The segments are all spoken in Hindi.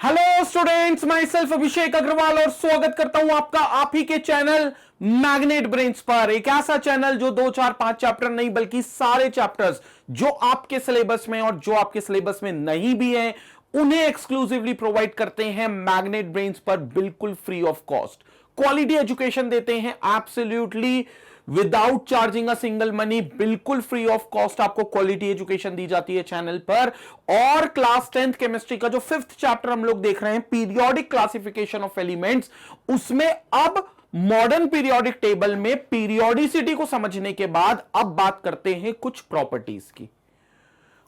हेलो स्टूडेंट्स, माई सेल्फ अभिषेक अग्रवाल और स्वागत करता हूं आपका आप ही के चैनल मैग्नेट ब्रेन्स पर। एक ऐसा चैनल जो 2 4 5 चैप्टर नहीं बल्कि सारे चैप्टर्स जो आपके सिलेबस में और जो आपके सिलेबस में नहीं भी हैं उन्हें एक्सक्लूसिवली प्रोवाइड करते हैं मैग्नेट ब्रेन्स पर बिल्कुल free of cost. Quality education देते हैं absolutely without charging a single money, बिल्कुल फ्री ऑफ कॉस्ट आपको क्वालिटी एजुकेशन दी जाती है चैनल पर। और क्लास 10th केमिस्ट्री का जो 5th चैप्टर हम लोग देख रहे हैं, पीरियोडिक क्लासिफिकेशन ऑफ एलिमेंट्स, उसमें अब मॉडर्न पीरियोडिक टेबल में पीरियोडिसिटी को समझने के बाद अब बात करते हैं कुछ प्रॉपर्टीज की।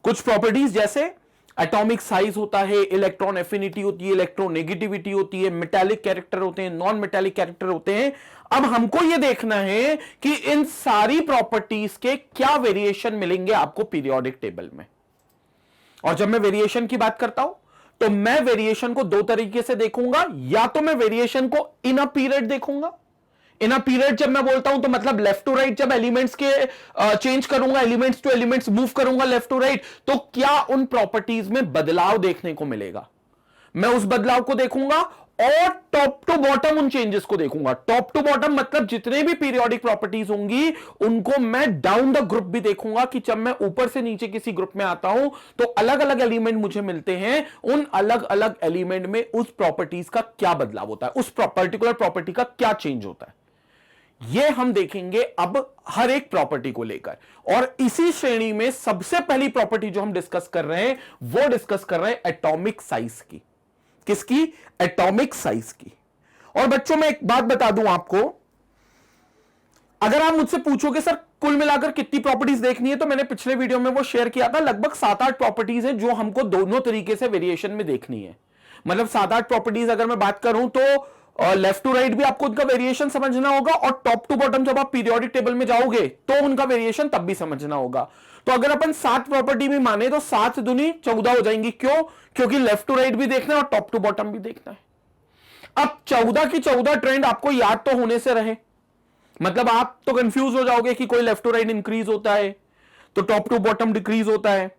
कुछ प्रॉपर्टीज जैसे एटॉमिक साइज होता है, इलेक्ट्रॉन एफिनिटी होती है, इलेक्ट्रोनेगेटिविटी होती है, मेटालिक कैरेक्टर होते हैं, नॉन मेटालिक कैरेक्टर होते हैं। अब हमको यह देखना है कि इन सारी प्रॉपर्टीज के क्या वेरिएशन मिलेंगे आपको पीरियोडिक टेबल में। और जब मैं वेरिएशन की बात करता हूं तो मैं वेरिएशन को दो तरीके से देखूंगा। या तो मैं वेरिएशन को इन अ पीरियड देखूंगा। इन अ पीरियड जब मैं बोलता हूं तो मतलब लेफ्ट टू राइट, जब एलिमेंट्स के चेंज करूंगा, एलिमेंट्स टू एलिमेंट्स मूव करूंगा लेफ्ट टू राइट, तो क्या उन प्रॉपर्टीज में बदलाव देखने को मिलेगा, मैं उस बदलाव को देखूंगा। और टॉप टू बॉटम उन चेंजेस को देखूंगा। टॉप टू बॉटम मतलब जितने भी पीरियोडिक प्रॉपर्टीज होंगी उनको मैं डाउन द ग्रुप भी देखूंगा कि जब मैं ऊपर से नीचे किसी ग्रुप में आता हूं तो अलग अलग एलिमेंट मुझे मिलते हैं, उन अलग अलग एलिमेंट में उस प्रॉपर्टीज का क्या बदलाव होता है, उस पर्टिकुलर प्रॉपर्टी का क्या चेंज होता है, यह हम देखेंगे अब हर एक प्रॉपर्टी को लेकर। और इसी श्रेणी में सबसे पहली प्रॉपर्टी जो हम डिस्कस कर रहे हैं वो डिस्कस कर रहे हैं एटॉमिक साइज की। किसकी? एटॉमिक साइज की। और बच्चों मैं एक बात बता दूं आपको, अगर आप मुझसे पूछोगे सर कुल मिलाकर कितनी प्रॉपर्टीज देखनी है, तो मैंने पिछले वीडियो में वो शेयर किया था, लगभग 7-8 प्रॉपर्टीज हैं जो हमको दोनों तरीके से वेरिएशन में देखनी है। मतलब 7-8 प्रॉपर्टीज अगर मैं बात करूं तो लेफ्ट टू राइट भी आपको उनका वेरिएशन समझना होगा, और टॉप टू बॉटम जब आप पीरियोडिक टेबल में जाओगे तो उनका वेरिएशन तब भी समझना होगा। तो अगर अपन 7 प्रॉपर्टी भी माने तो 7 दूनी 14 हो जाएंगी। क्यों? क्योंकि लेफ्ट टू राइट भी देखना है और टॉप टू बॉटम भी देखना है। अब 14 की 14 ट्रेंड आपको याद तो होने से रहे, मतलब आप तो कंफ्यूज हो जाओगे कि कोई लेफ्ट टू राइट इंक्रीज होता है तो टॉप टू बॉटम डिक्रीज होता है।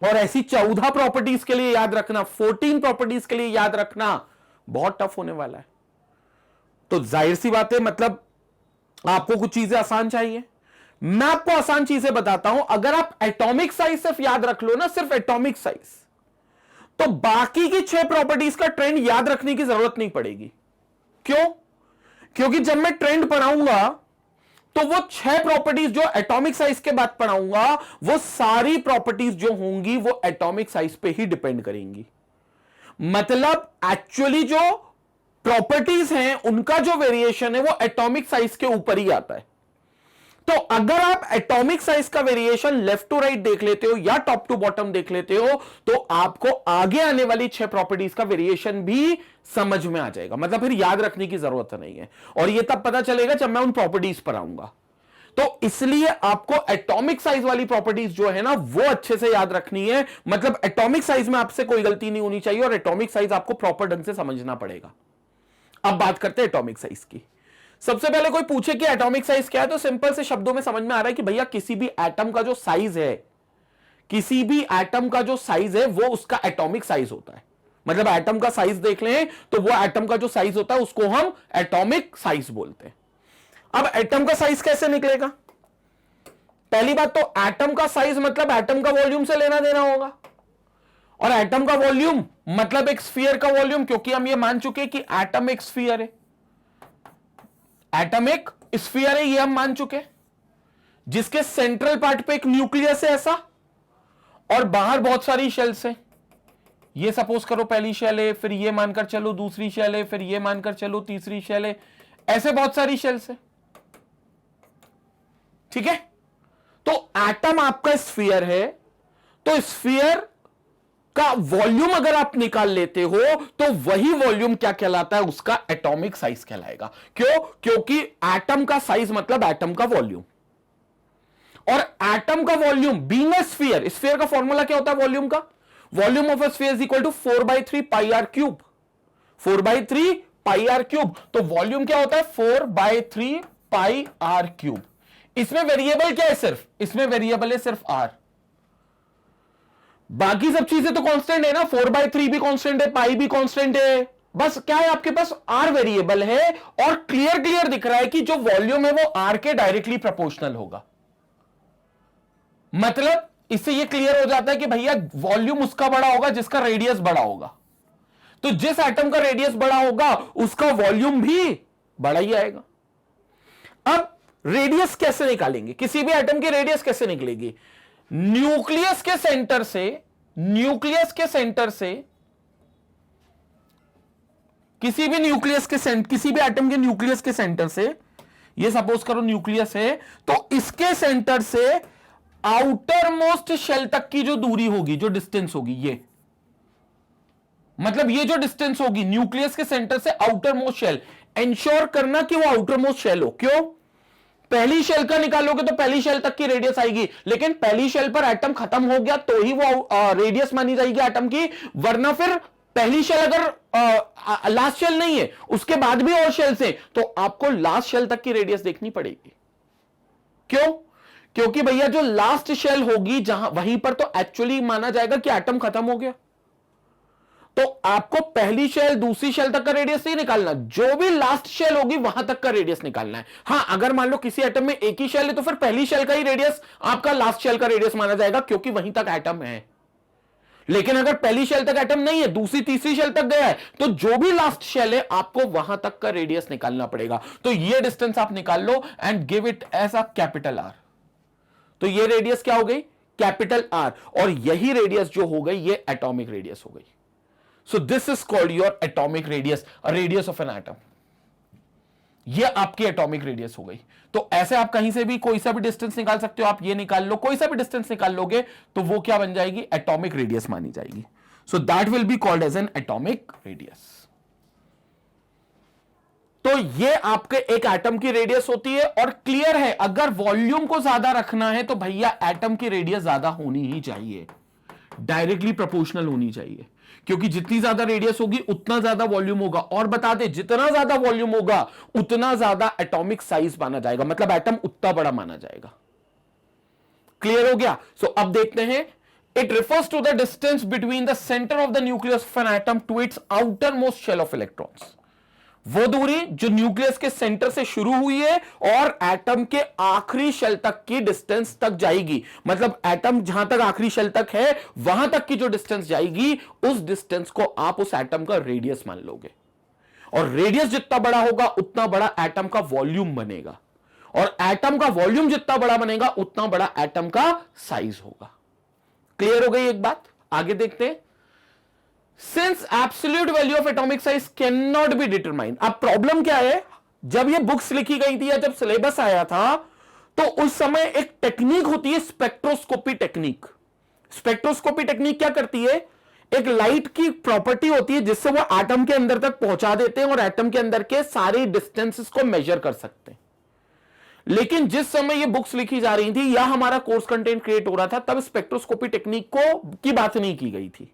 और ऐसी 14 प्रॉपर्टीज के लिए याद रखना, 14 प्रॉपर्टीज के लिए याद रखना बहुत टफ होने वाला है। तो जाहिर सी बात है, मतलब आपको कुछ चीजें आसान चाहिए। मैं आपको आसान चीजें बताता हूं। अगर आप एटॉमिक साइज सिर्फ याद रख लो ना, सिर्फ एटॉमिक साइज, तो बाकी की 6 प्रॉपर्टीज का ट्रेंड याद रखने की जरूरत नहीं पड़ेगी। क्यों? क्योंकि जब मैं ट्रेंड पढ़ाऊंगा तो वो 6 प्रॉपर्टीज जो एटॉमिक साइज के बाद पढ़ाऊंगा वो सारी प्रॉपर्टीज जो होंगी वो एटॉमिक साइज पे ही डिपेंड करेंगी। मतलब एक्चुअली जो प्रॉपर्टीज हैं उनका जो वेरिएशन है वो एटॉमिक साइज के ऊपर ही आता है। तो अगर आप एटॉमिक साइज का वेरिएशन लेफ्ट टू राइट देख लेते हो या टॉप टू बॉटम देख लेते हो तो आपको आगे आने वाली 6 प्रॉपर्टीज का वेरिएशन भी समझ में आ जाएगा। मतलब फिर याद रखने की जरूरत नहीं है, और यह तब पता चलेगा जब मैं उन प्रॉपर्टीज पर आऊंगा। तो इसलिए आपको एटॉमिक साइज वाली प्रॉपर्टीज जो है ना वो अच्छे से याद रखनी है। मतलब एटॉमिक साइज में आपसे कोई गलती नहीं होनी चाहिए और एटॉमिक साइज आपको प्रॉपर ढंग से समझना पड़ेगा। अब बात करते हैं एटॉमिक साइज की। सबसे पहले कोई पूछे कि एटॉमिक साइज क्या है, तो सिंपल से शब्दों में समझ में आ रहा है कि भैया किसी भी एटम का जो साइज है, किसी भी एटम का जो साइज है वो उसका एटॉमिक साइज होता है। मतलब एटम का साइज देख लें तो वो एटम का जो साइज होता है उसको हम एटॉमिक साइज बोलते हैं। अब एटम का साइज कैसे निकलेगा? पहली बात तो एटम का साइज मतलब एटम का वॉल्यूम से लेना देना होगा, और एटम का वॉल्यूम मतलब एक स्फीयर का वॉल्यूम, क्योंकि हम ये मान चुके कि एटम एक स्फीयर है। एटम एक स्फीयर है ये हम मान चुके, जिसके सेंट्रल पार्ट पे एक न्यूक्लियस है ऐसा, और बाहर बहुत सारी शेल्स हैं। ये सपोज करो पहली शेल है, फिर ये मानकर चलो दूसरी शेल है, फिर ये मानकर चलो तीसरी शेल है, ऐसे बहुत सारी शेल्स है। ठीक है? तो एटम आपका स्फीयर है, तो स्फीयर का वॉल्यूम अगर आप निकाल लेते हो तो वही वॉल्यूम क्या कहलाता है? उसका एटॉमिक साइज कहलाएगा। क्यों? क्योंकि एटम का साइज मतलब एटम का वॉल्यूम, और एटम का volume being a sphere, sphere का फॉर्मूला क्या होता है वॉल्यूम का? Volume of a sphere is equal to 4/3 pi R cube. 4/3 pi R cube. तो वॉल्यूम क्या होता है? 4/3 पाई आर क्यूब। इसमें वेरिएबल क्या है? सिर्फ इसमें वेरिएबल है सिर्फ आर। बाकी सब चीजें तो कांस्टेंट है ना, 4/3 भी कांस्टेंट है, पाई भी कांस्टेंट है। बस क्या है, आपके पास आर वेरिएबल है और क्लियर क्लियर दिख रहा है कि जो वॉल्यूम है वो आर के डायरेक्टली प्रोपोर्शनल होगा। मतलब इससे ये क्लियर हो जाता है कि भैया वॉल्यूम उसका बड़ा होगा जिसका रेडियस बड़ा होगा। तो जिस एटम का रेडियस बड़ा होगा उसका वॉल्यूम भी बड़ा ही आएगा। अब रेडियस कैसे निकालेंगे, किसी भी एटम की रेडियस कैसे निकलेगी? न्यूक्लियस के सेंटर से किसी भी एटम के न्यूक्लियस के सेंटर से, ये सपोज करो न्यूक्लियस है, तो इसके सेंटर से आउटर मोस्ट शेल तक की जो दूरी होगी, जो डिस्टेंस होगी, ये मतलब ये जो डिस्टेंस होगी न्यूक्लियस के सेंटर से आउटर मोस्ट शेल, इंश्योर करना कि वो आउटर मोस्ट शेल हो। क्यों? पहली शेल का निकालोगे तो पहली शेल तक की रेडियस आएगी, लेकिन पहली शेल पर एटम खत्म हो गया तो ही वो रेडियस मानी जाएगी एटम की, वरना फिर पहली शेल अगर लास्ट शेल नहीं है, उसके बाद भी और शेल्स हैं, तो आपको लास्ट शेल तक की रेडियस देखनी पड़ेगी। क्यों? क्योंकि भैया जो लास्ट शेल होगी जहां, वहीं पर तो एक्चुअली माना जाएगा कि एटम खत्म हो गया। तो आपको पहली शेल दूसरी शेल तक का रेडियस नहीं निकालना, जो भी लास्ट शेल होगी वहां तक का रेडियस निकालना है। हां, अगर मान लो किसी एटम में एक ही शेल है तो फिर पहली शेल का ही रेडियस आपका लास्ट शेल का रेडियस माना जाएगा, क्योंकि वहीं तक एटम है। लेकिन अगर पहली शेल तक एटम नहीं है, दूसरी तीसरी शेल तक गया है, तो जो भी लास्ट शेल है आपको वहां तक का रेडियस निकालना पड़ेगा। तो ये डिस्टेंस आप निकाल लो and give it as a capital R. तो ये रेडियस क्या हो गई? Capital R. और यही रेडियस जो हो गई ये एटॉमिक रेडियस हो गई। सो this is called your atomic radius, radius of an atom. ये आपकी एटॉमिक रेडियस हो गई। तो ऐसे आप कहीं से भी कोई सा भी डिस्टेंस निकाल सकते हो, आप ये निकाल लो, कोई सा भी डिस्टेंस निकाल लोगे तो वो क्या बन जाएगी? एटॉमिक रेडियस मानी जाएगी। So that will be called as an atomic radius. तो ये आपके एक एटम की रेडियस होती है। और क्लियर है, अगर वॉल्यूम को ज्यादा रखना है तो भैया एटम की रेडियस ज्यादा होनी ही चाहिए, डायरेक्टली प्रोपोर्शनल होनी चाहिए, क्योंकि जितनी ज्यादा रेडियस होगी उतना ज्यादा वॉल्यूम होगा। और बता दे, जितना ज्यादा वॉल्यूम होगा उतना ज्यादा एटॉमिक साइज माना जाएगा, मतलब एटम उतना बड़ा माना जाएगा। क्लियर हो गया? सो अब देखते हैं, it refers to the distance between the centre of the nucleus of an atom to its outer most shell of electrons. वो दूरी जो न्यूक्लियस के सेंटर से शुरू हुई है और एटम के आखिरी शेल तक की डिस्टेंस तक जाएगी, मतलब एटम जहां तक आखिरी शेल तक है वहां तक की जो डिस्टेंस जाएगी, उस डिस्टेंस को आप उस एटम का रेडियस मान लोगे। और रेडियस जितना बड़ा होगा उतना बड़ा एटम का वॉल्यूम बनेगा, और एटम का वॉल्यूम जितना बड़ा बनेगा उतना बड़ा एटम का साइज होगा। क्लियर हो गई एक बात? आगे देखते हैं। Since absolute value of atomic size cannot be determined, अब प्रॉब्लम क्या है, जब ये बुक्स लिखी गई थी या जब सिलेबस आया था तो उस समय एक टेक्निक होती है स्पेक्ट्रोस्कोपी टेक्निक। स्पेक्ट्रोस्कोपी टेक्निक क्या करती है? एक लाइट की प्रॉपर्टी होती है जिससे वो एटम के अंदर तक पहुंचा देते हैं और एटम के अंदर के सारे डिस्टेंसेस को मेजर कर सकते हैं। लेकिन जिस समय ये बुक्स लिखी जा रही थी या हमारा कोर्स कंटेंट क्रिएट हो रहा था, तब स्पेक्ट्रोस्कोपी टेक्निक की बात नहीं की गई थी।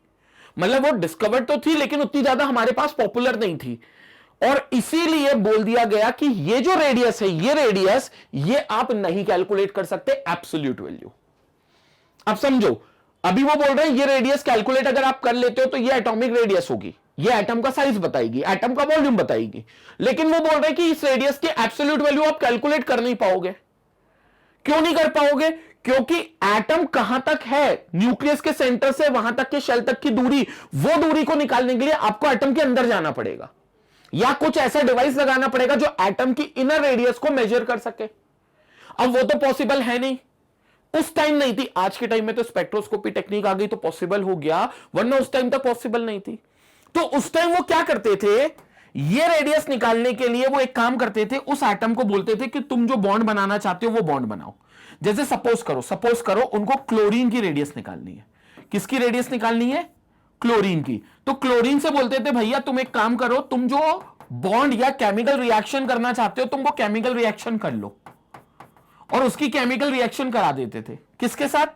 मतलब वो डिस्कवर तो थी लेकिन उतनी ज्यादा हमारे पास पॉपुलर नहीं थी, और इसीलिए बोल दिया गया कि ये जो रेडियस है, ये रेडियस ये आप नहीं कैलकुलेट कर सकते एब्सोल्यूट वैल्यू। अब समझो, अभी वो बोल रहे हैं ये रेडियस कैलकुलेट अगर आप कर लेते हो तो ये एटॉमिक रेडियस होगी, ये एटम का साइज बताएगी, एटम का वॉल्यूम बताएगी। लेकिन वो बोल रहे हैं कि इस रेडियस की एब्सोल्यूट वैल्यू आप कैलकुलेट कर नहीं पाओगे। क्यों नहीं कर पाओगे? क्योंकि एटम कहां तक है, न्यूक्लियस के सेंटर से वहां तक के शेल तक की दूरी, वो दूरी को निकालने के लिए आपको एटम के अंदर जाना पड़ेगा या कुछ ऐसा डिवाइस लगाना पड़ेगा जो एटम की इनर रेडियस को मेजर कर सके। अब वो तो पॉसिबल है नहीं, उस टाइम नहीं थी। आज के टाइम में तो स्पेक्ट्रोस्कोपी टेक्निक आ गई तो पॉसिबल हो गया, वरना उस टाइम तक पॉसिबल नहीं थी। तो उस टाइम वो क्या करते थे, ये रेडियस निकालने के लिए वो एक काम करते थे, उस एटम को बोलते थे कि तुम जो बॉन्ड बनाना चाहते हो वो बॉन्ड बनाओ। जैसे सपोज करो उनको क्लोरीन की रेडियस निकालनी है। किसकी रेडियस निकालनी है? क्लोरीन की। तो क्लोरीन से बोलते थे भैया तुम एक काम करो, तुम जो बॉन्ड या केमिकल रिएक्शन करना चाहते हो तुम वो केमिकल रिएक्शन कर लो, और उसकी केमिकल रिएक्शन करा देते थे। किसके साथ?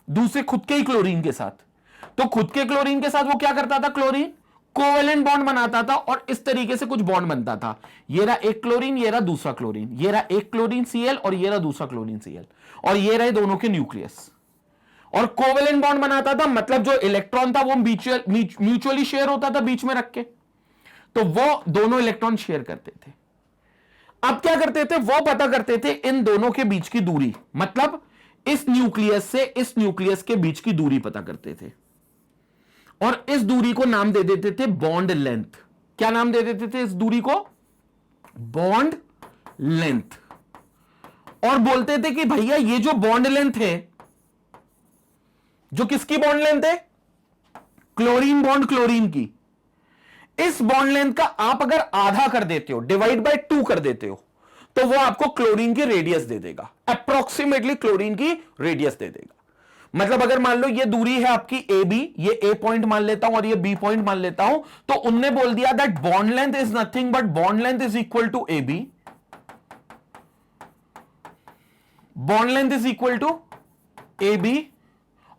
दूसरे खुद के ही क्लोरीन के साथ। तो खुद के क्लोरीन के साथ वो क्या करता था, क्लोरीन कोवेलेंट बॉन्ड बनाता था और इस तरीके से कुछ बॉन्ड बनता था। ये रहा एक क्लोरीन, ये रहा दूसरा क्लोरीन, ये रहा एक क्लोरीन Cl और ये रहा दूसरा क्लोरीन Cl, और ये रहे दोनों के न्यूक्लियस। और कोवेलेंट बॉन्ड बनाता था, मतलब जो इलेक्ट्रॉन था वो म्यूचुअली शेयर होता था बीच में रख के, तो वो दोनों इलेक्ट्रॉन शेयर करते थे। अब क्या करते थे, वो पता करते थे इन दोनों के बीच की दूरी, मतलब इस न्यूक्लियस से इस न्यूक्लियस के बीच की दूरी पता करते थे, और इस दूरी को नाम दे देते थे बॉन्ड लेंथ। क्या नाम दे देते थे इस दूरी को? Bond length. और बोलते थे कि भैया ये जो बॉन्ड लेंथ है, जो किसकी बॉन्ड लेंथ है? क्लोरीन बॉन्ड क्लोरीन की। इस बॉन्ड लेंथ का आप अगर आधा कर देते हो, डिवाइड बाय 2 कर देते हो, तो वो आपको क्लोरीन की रेडियस दे देगा, अप्रोक्सीमेटली क्लोरीन की रेडियस दे देगा। मतलब अगर मान लो ये दूरी है आपकी ए बी, ये ए पॉइंट मान लेता हूं और ये बी पॉइंट मान लेता हूं, तो उनने बोल दिया that bond length is nothing but bond length is equal to A B, bond length is equal to A B.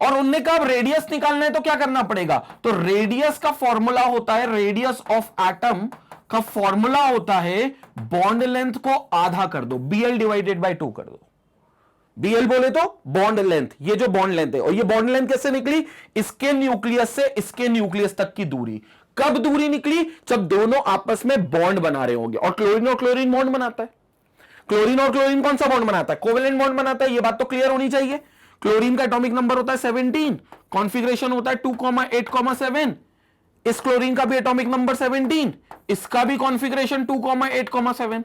और उनने कहा रेडियस निकालना है तो क्या करना पड़ेगा? तो रेडियस का फॉर्मूला होता है, रेडियस ऑफ एटम का फॉर्मूला होता है बॉन्ड लेंथ को आधा कर दो, BL डिवाइडेड बाय 2 कर दो। BL बोले तो बॉन्ड लेंथ, ये जो बॉन्ड लेंथ है, और ये बॉन्ड लेंथ कैसे निकली? इसके न्यूक्लियस से इसके न्यूक्लियस तक की दूरी। कब दूरी निकली? जब दोनों आपस में बॉन्ड बना रहे होंगे। और क्लोरीन बॉन्ड बनाता है। क्लोरीन और क्लोरीन कौन सा बॉन्ड बनाता है? कोवेलेंट बॉन्ड बनाता है। ये बात तो क्लियर होनी चाहिए। क्लोरीन का एटॉमिक नंबर होता है 17, कॉन्फिगरेशन होता है 2,8,7। इस क्लोरीन का भी एटॉमिक नंबर 17, इसका भी कॉन्फिगरेशन 2,8,7।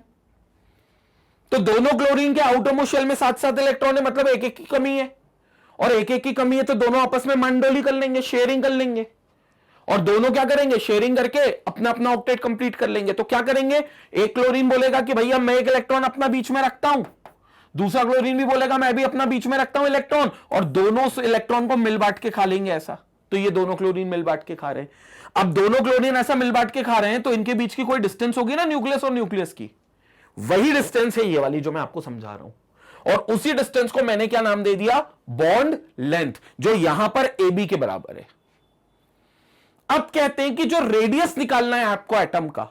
तो दोनों क्लोरीन के आउटरमोस्ट शेल में 7-7 इलेक्ट्रॉन है, मतलब एक एक की कमी है, और एक एक की कमी है तो दोनों आपस में मंडोली कर लेंगे, शेयरिंग कर लेंगे। और दोनों क्या करेंगे? शेयरिंग करके अपना अपना ऑक्टेट कंप्लीट कर लेंगे। तो क्या करेंगे? एक क्लोरीन बोलेगा कि भैया मैं एक इलेक्ट्रॉन अपना बीच में रखता हूं, दूसरा क्लोरीन भी बोलेगा मैं भी अपना बीच में रखता हूं इलेक्ट्रॉन, और दोनों इलेक्ट्रॉन को मिल बांट के खा लेंगे ऐसा। तो ये दोनों क्लोरीन मिल बांट के खा रहे हैं। अब दोनों क्लोरीन ऐसा मिल बांट के खा रहे हैं तो इनके बीच की कोई डिस्टेंस होगी ना न्यूक्लियस और न्यूक्लियस की, वही डिस्टेंस है ये वाली जो मैं आपको समझा रहा हूं। और उसी डिस्टेंस को मैंने क्या नाम दे दिया? बॉन्ड लेंथ, जो यहां पर ए बी के बराबर है। अब कहते हैं कि जो रेडियस निकालना है आपको एटम का,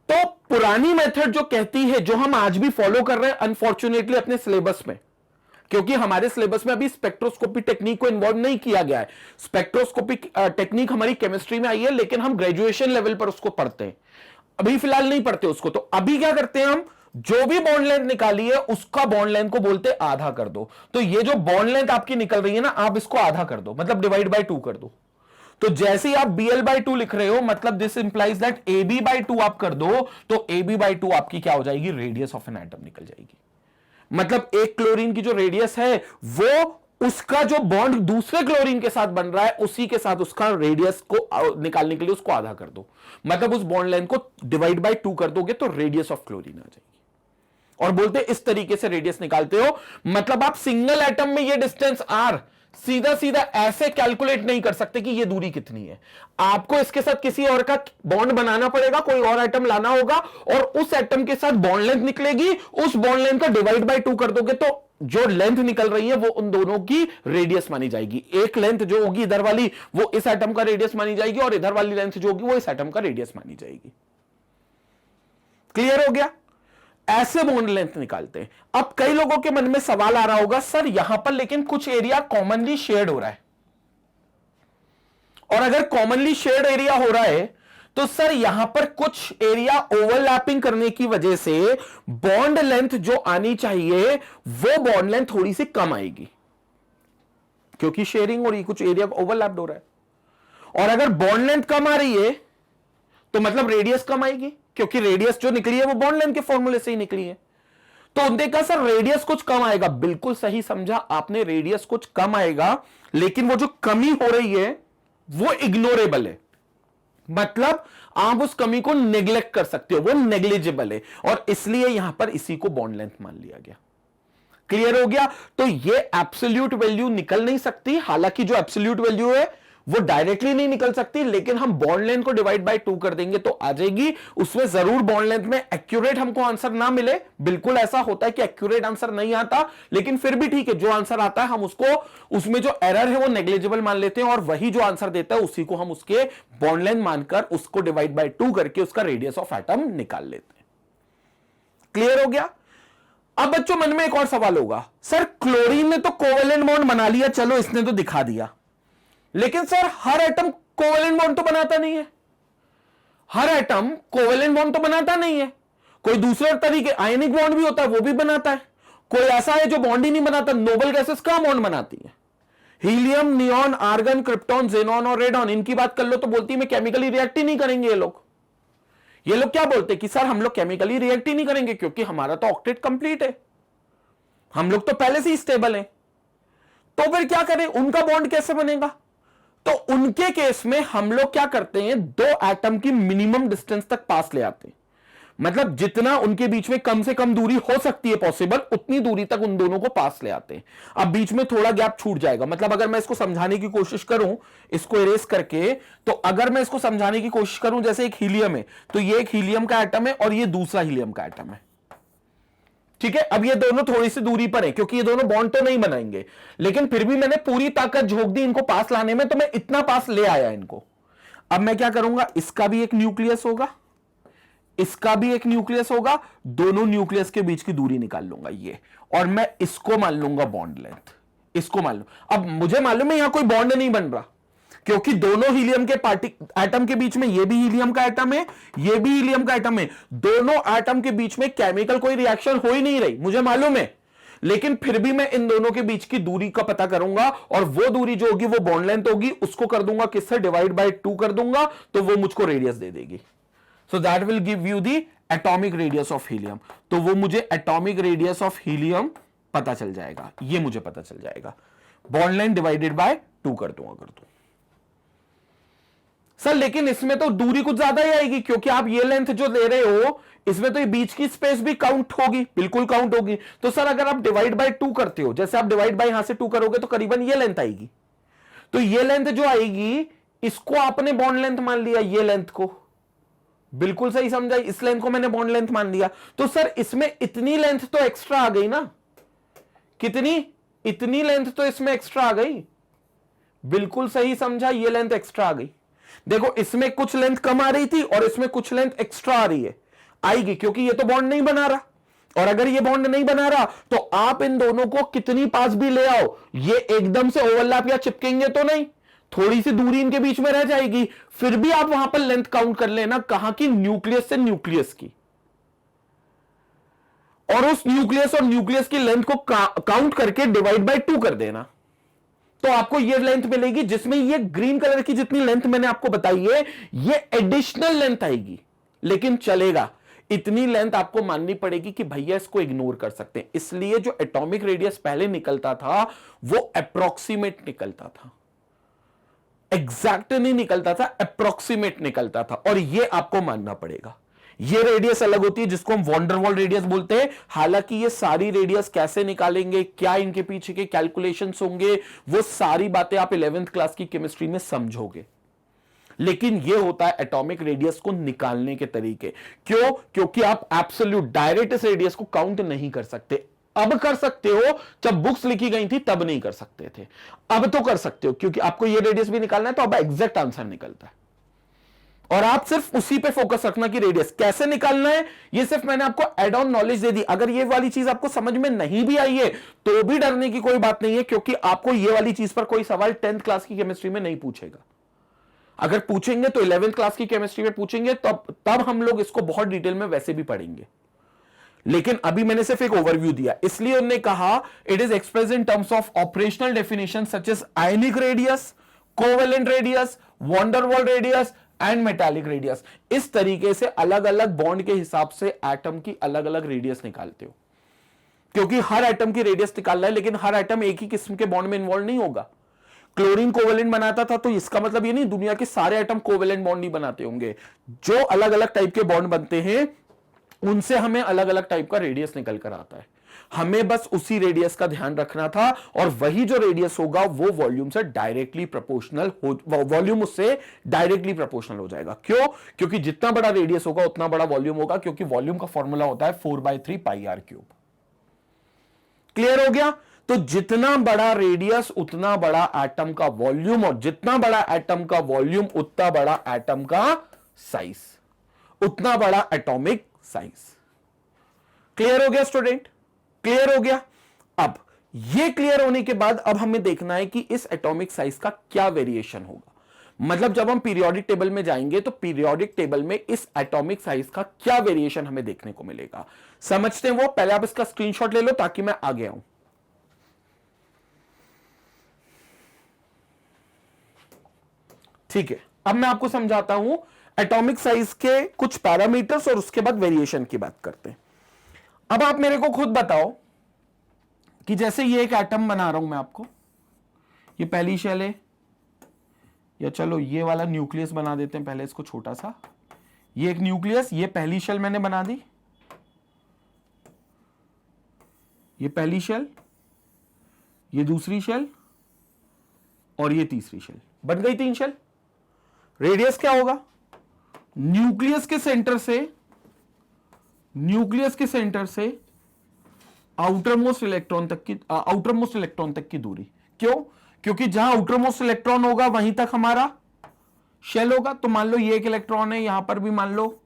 तो पुरानी मेथड जो कहती है, जो हम आज भी फॉलो कर रहे हैं अनफॉर्चुनेटली अपने सिलेबस में, क्योंकि हमारे सिलेबस में अभी स्पेक्ट्रोस्कोपी टेक्निक को इन्वॉल्व नहीं किया गया है। स्पेक्ट्रोस्कोपी टेक्निक हमारी केमिस्ट्री में आई है, लेकिन हम ग्रेजुएशन लेवल पर उसको पढ़ते हैं, अभी फिलहाल नहीं पढ़ते उसको। तो अभी क्या करते हैं हम, जो भी बॉन्ड लेंथ निकाली है उसका बॉन्ड लेंथ को बोलते आधा कर दो। तो ये जो बॉन्ड लेंथ आपकी निकल रही है ना, आप इसको आधा कर दो, मतलब डिवाइड बाय 2 कर दो। तो जैसे ही आप BL/2 लिख रहे हो, मतलब दिस इंप्लाइज दैट AB/2 आप कर दो, तो AB/2 आपकी क्या हो जाएगी? रेडियस ऑफ एन एटम निकल जाएगी। मतलब एक क्लोरीन की जो रेडियस है, वो उसका जो बॉन्ड दूसरे क्लोरीन के साथ बन रहा है, उसी के साथ उसका रेडियस को निकालने के लिए उसको आधा कर दो, मतलब उस बॉन्ड लेंथ को डिवाइड बाय 2 कर दोगे तो रेडियस ऑफ क्लोरीन आ जाएगी। और बोलते इस तरीके से रेडियस निकालते हो, मतलब आप सिंगल एटम में ये डिस्टेंस R सीधा सीधा ऐसे कैलकुलेट नहीं कर सकते कि ये दूरी कितनी है। आपको इसके साथ किसी और का बॉन्ड बनाना पड़ेगा, कोई और एटम लाना होगा, और उस एटम के साथ बॉन्ड लेंथ निकलेगी, उस बॉन्ड लेंथ का डिवाइड बाय 2 कर दोगे तो जो लेंथ निकल रही है वो उन दोनों की रेडियस मानी जाएगी। एक लेंथ जो होगी इधर वाली, वो इस एटम का रेडियस मानी जाएगी, और इधर वाली लेंथ जो होगी वो इस एटम का रेडियस मानी जाएगी। क्लियर हो गया? ऐसे बॉन्ड लेंथ निकालते हैं। अब कई लोगों के मन में सवाल आ रहा होगा, सर यहां पर लेकिन कुछ एरिया कॉमनली शेयर्ड हो रहा है, और अगर कॉमनली शेयर्ड एरिया हो रहा है तो सर यहां पर कुछ एरिया ओवरलैपिंग करने की वजह से बॉन्ड लेंथ जो आनी चाहिए वो बॉन्ड लेंथ थोड़ी सी कम आएगी, क्योंकि शेयरिंग हो रही, कुछ एरिया ओवरलैप्ड हो रहा है। और अगर बॉन्ड लेंथ कम आ रही है तो मतलब रेडियस कम आएगी, क्योंकि रेडियस जो निकली है वो बॉन्ड लेंथ के फॉर्मूले से ही निकली है। तो उन्होंने कहा सर रेडियस कुछ कम आएगा। बिल्कुल सही समझा आपने, रेडियस कुछ कम आएगा, लेकिन वो जो कमी हो रही है वो इग्नोरेबल है, मतलब आप उस कमी को नेग्लेक्ट कर सकते हो, वो नेग्लिजिबल है, और इसलिए यहां पर इसी को बॉन्ड लेंथ मान लिया गया। क्लियर हो गया? तो ये एब्सोल्यूट वैल्यू निकल नहीं सकती, हालांकि जो एब्सोल्यूट वैल्यू है वो डायरेक्टली नहीं निकल सकती, लेकिन हम बॉन्ड लेंथ को डिवाइड बाय 2 कर देंगे तो आ जाएगी। उसमें जरूर बॉन्ड लेंथ में एक्यूरेट हमको आंसर ना मिले, बिल्कुल ऐसा होता है कि एक्यूरेट आंसर नहीं आता, लेकिन फिर भी ठीक है, जो आंसर आता है हम उसको, उसमें जो एरर है वो नेग्लिजिबल मान लेते हैं, और वही जो आंसर देता है उसी को हम उसके बॉन्ड लेंथ मानकर उसको डिवाइड बाय 2 करके उसका रेडियस ऑफ एटम निकाल लेते हैं। क्लियर हो गया? अब बच्चों मन में एक और सवाल होगा, सर क्लोरीन ने तो कोवेलेंट बॉन्ड बना लिया, चलो इसने तो दिखा दिया, लेकिन सर हर एटम कोवेलेंट बॉन्ड तो बनाता नहीं है। हर एटम कोवेलेंट बॉन्ड तो बनाता नहीं है, कोई दूसरे तरीके आयनिक बॉन्ड भी होता है, वो भी बनाता है। कोई ऐसा है जो बॉन्ड ही नहीं बनाता। नोबल गैसेस कहां बॉन्ड बनाती है? Helium, neon, argon, krypton, xenon और रेडॉन, इनकी बात कर लो तो बोलती है मैं केमिकली रिएक्ट ही नहीं करेंगे। ये लोग क्या बोलते हैं कि सर हम लोग केमिकली रिएक्ट ही नहीं करेंगे क्योंकि हमारा तो ऑक्टेट कंप्लीट है, हम लोग तो पहले से ही स्टेबल हैं। तो फिर क्या करें, उनका बॉन्ड कैसे बनेगा? तो उनके केस में हम लोग क्या करते हैं, दो एटम की मिनिमम डिस्टेंस तक पास ले आते हैं। मतलब जितना उनके बीच में कम से कम दूरी हो सकती है पॉसिबल, उतनी दूरी तक उन दोनों को पास ले आते हैं। अब बीच में थोड़ा गैप छूट जाएगा। मतलब अगर मैं इसको समझाने की कोशिश करूं, इसको इरेज करके, तो अगर मैं इसको समझाने की कोशिश करूं, जैसे एक हीलियम है, तो ये एक हीलियम का एटम है और ये दूसरा हीलियम का एटम है, ठीक है। अब ये दोनों थोड़ी सी दूरी पर है क्योंकि ये दोनों बॉन्ड तो नहीं बनाएंगे, लेकिन फिर भी मैंने पूरी ताकत झोंक दी इनको पास लाने में, तो मैं इतना पास ले आया इनको। अब मैं क्या करूंगा, इसका भी एक न्यूक्लियस होगा, इसका भी एक न्यूक्लियस होगा, दोनों न्यूक्लियस के बीच की दूरी निकाल लूंगा ये, और मैं इसको मान लूंगा बॉन्ड लेंथ, इसको मान लू। अब मुझे मालूम है यहां कोई बॉन्ड नहीं बन रहा क्योंकि दोनों हीलियम के एटम के बीच में, ये भी हीलियम का एटम है, ये भी हीलियम का एटम है, दोनों एटम के बीच में केमिकल कोई रिएक्शन हो ही नहीं रही, मुझे मालूम है। लेकिन फिर भी मैं इन दोनों के बीच की दूरी का पता करूंगा और वो दूरी जो होगी वो बॉन्ड लेंथ होगी, उसको कर दूंगा किससे, डिवाइड बाय 2 कर दूंगा, तो वो मुझको रेडियस दे देगी। सो that will give you the atomic radius of helium. तो वो मुझे एटॉमिक रेडियस ऑफ हीलियम पता चल जाएगा, ये मुझे पता चल जाएगा। बॉन्ड लेंथ डिवाइडेड बाय 2 कर दूंगा, कर दूं सर, लेकिन इसमें तो दूरी कुछ ज्यादा ही आएगी क्योंकि आप ये लेंथ जो ले रहे हो इसमें तो ये बीच की स्पेस भी काउंट होगी, बिल्कुल काउंट होगी। तो सर अगर आप डिवाइड बाय 2 करते हो, जैसे आप डिवाइड बाय यहां से 2 करोगे तो करीबन ये लेंथ आएगी। तो ये लेंथ जो आएगी इसको आपने बॉन्ड लेंथ मान लिया, ये लेंथ को, बिल्कुल सही समझा, इस लेंथ को मैंने बॉन्ड लेंथ मान लिया। तो सर इसमें इतनी लेंथ तो एक्स्ट्रा आ गई ना, कितनी, इतनी लेंथ तो इसमें एक्स्ट्रा आ गई, बिल्कुल सही समझा, ये लेंथ एक्स्ट्रा आ गई। देखो इसमें कुछ लेंथ कम आ रही थी और इसमें कुछ लेंथ एक्स्ट्रा आ रही है, आएगी क्योंकि ये तो बॉन्ड नहीं बना रहा, और अगर ये बॉन्ड नहीं बना रहा तो आप इन दोनों को कितनी पास भी ले आओ, ये एकदम से ओवरलैप या चिपकेंगे तो नहीं, थोड़ी सी दूरी इनके बीच में रह जाएगी, फिर भी आप वहां पर लेंथ काउंट कर लेना, कहां की, न्यूक्लियस से न्यूक्लियस की, और उस न्यूक्लियस और न्यूक्लियस की लेंथ को काउंट करके डिवाइड बाय 2 कर देना, तो आपको ये लेंथ मिलेगी, जिसमें ये ग्रीन कलर की जितनी लेंथ मैंने आपको बताई है ये एडिशनल लेंथ आएगी। लेकिन चलेगा, इतनी लेंथ आपको माननी पड़ेगी कि भैया इसको इग्नोर कर सकते हैं। इसलिए जो एटॉमिक रेडियस पहले निकलता था वो अप्रोक्सीमेट निकलता था, एग्जैक्ट नहीं निकलता था, अप्रोक्सीमेट निकलता था, और ये आपको मानना पड़ेगा। ये रेडियस अलग होती है जिसको हम वॉन्डरवॉल रेडियस बोलते हैं। हालांकि ये सारी रेडियस कैसे निकालेंगे, क्या इनके पीछे के कैलकुलेशंस होंगे, वो सारी बातें आप 11th क्लास की केमिस्ट्री में समझोगे। लेकिन ये होता है एटॉमिक रेडियस को निकालने के तरीके। क्यों? क्योंकि आप एब्सोल्यूट डायरेक्ट इस रेडियस को काउंट नहीं कर सकते। अब कर सकते हो, जब बुक्स लिखी गई थी तब नहीं कर सकते थे, अब तो कर सकते हो क्योंकि आपको ये रेडियस भी निकालना है, तो अब एग्जैक्ट आंसर निकलता है। और आप सिर्फ उसी पे फोकस रखना कि रेडियस कैसे निकालना है, ये सिर्फ मैंने आपको एड ऑन नॉलेज दे दी। अगर ये वाली चीज आपको समझ में नहीं भी आई है तो भी डरने की कोई बात नहीं है, क्योंकि आपको ये वाली चीज पर कोई सवाल 10th क्लास की केमिस्ट्री में नहीं पूछेगा। अगर पूछेंगे तो 11th क्लास की केमिस्ट्री में पूछेंगे, तब हम लोग इसको बहुत डिटेल में वैसे भी पढ़ेंगे। लेकिन अभी मैंने सिर्फ एक ओवरव्यू दिया, इसलिए उन्होंने कहा it is express in terms of operational definition such as ionic radius, covalent radius, van der Waals radius and metallic radius. इस तरीके से अलग अलग बॉन्ड के हिसाब से एटम की अलग अलग रेडियस निकालते हो, क्योंकि हर एटम की रेडियस निकालना है, लेकिन हर एटम एक ही किस्म के बॉन्ड में इन्वॉल्व नहीं होगा। क्लोरीन कोवेलेंट बनाता था तो इसका मतलब ये नहीं दुनिया के सारे एटम कोवेलेंट बॉन्ड नहीं बनाते होंगे। जो अलग अलग टाइप के बॉन्ड बनते हैं उनसे हमें अलग अलग टाइप का रेडियस निकल कर आता है। हमें बस उसी रेडियस का ध्यान रखना था, और वही जो रेडियस होगा वो वॉल्यूम से डायरेक्टली प्रोपोर्शनल हो, वॉल्यूम उससे डायरेक्टली प्रोपोर्शनल हो जाएगा। क्यों? क्योंकि जितना बड़ा रेडियस होगा उतना बड़ा वॉल्यूम होगा, क्योंकि वॉल्यूम का फॉर्मूला होता है 4/3 πr³। क्लियर हो गया? तो जितना बड़ा रेडियस उतना बड़ा एटम का वॉल्यूम, और जितना बड़ा एटम का वॉल्यूम उतना बड़ा एटम का साइज, उतना बड़ा एटॉमिक साइज। क्लियर हो गया स्टूडेंट? क्लियर हो गया। अब ये क्लियर होने के बाद अब हमें देखना है कि इस एटॉमिक साइज का क्या वेरिएशन होगा। मतलब जब हम पीरियोडिक टेबल में जाएंगे तो पीरियोडिक टेबल में इस एटॉमिक साइज का क्या वेरिएशन हमें देखने को मिलेगा, समझते हैं वो। पहले आप इसका स्क्रीनशॉट ले लो ताकि मैं आगे आऊं। ठीक है, अब मैं आपको समझाता हूं एटॉमिक साइज के कुछ पैरामीटर्स और उसके बाद वेरिएशन की बात करते हैं। अब आप मेरे को खुद बताओ कि जैसे ये एक एटम बना रहा हूं मैं आपको, ये पहली शेल है, या चलो ये वाला न्यूक्लियस बना देते हैं पहले इसको छोटा सा। ये एक न्यूक्लियस, ये पहली शेल मैंने बना दी, ये पहली शेल, ये दूसरी शेल और ये तीसरी शेल, बन गई 3 शेल। रेडियस क्या होगा, न्यूक्लियस के सेंटर से आउटर मोस्ट इलेक्ट्रॉन तक की दूरी। क्यों, क्योंकि जहां आउटर मोस्ट इलेक्ट्रॉन होगा वहीं तक हमारा शेल होगा। तो मान लो ये एक इलेक्ट्रॉन है, यहां पर भी मान लो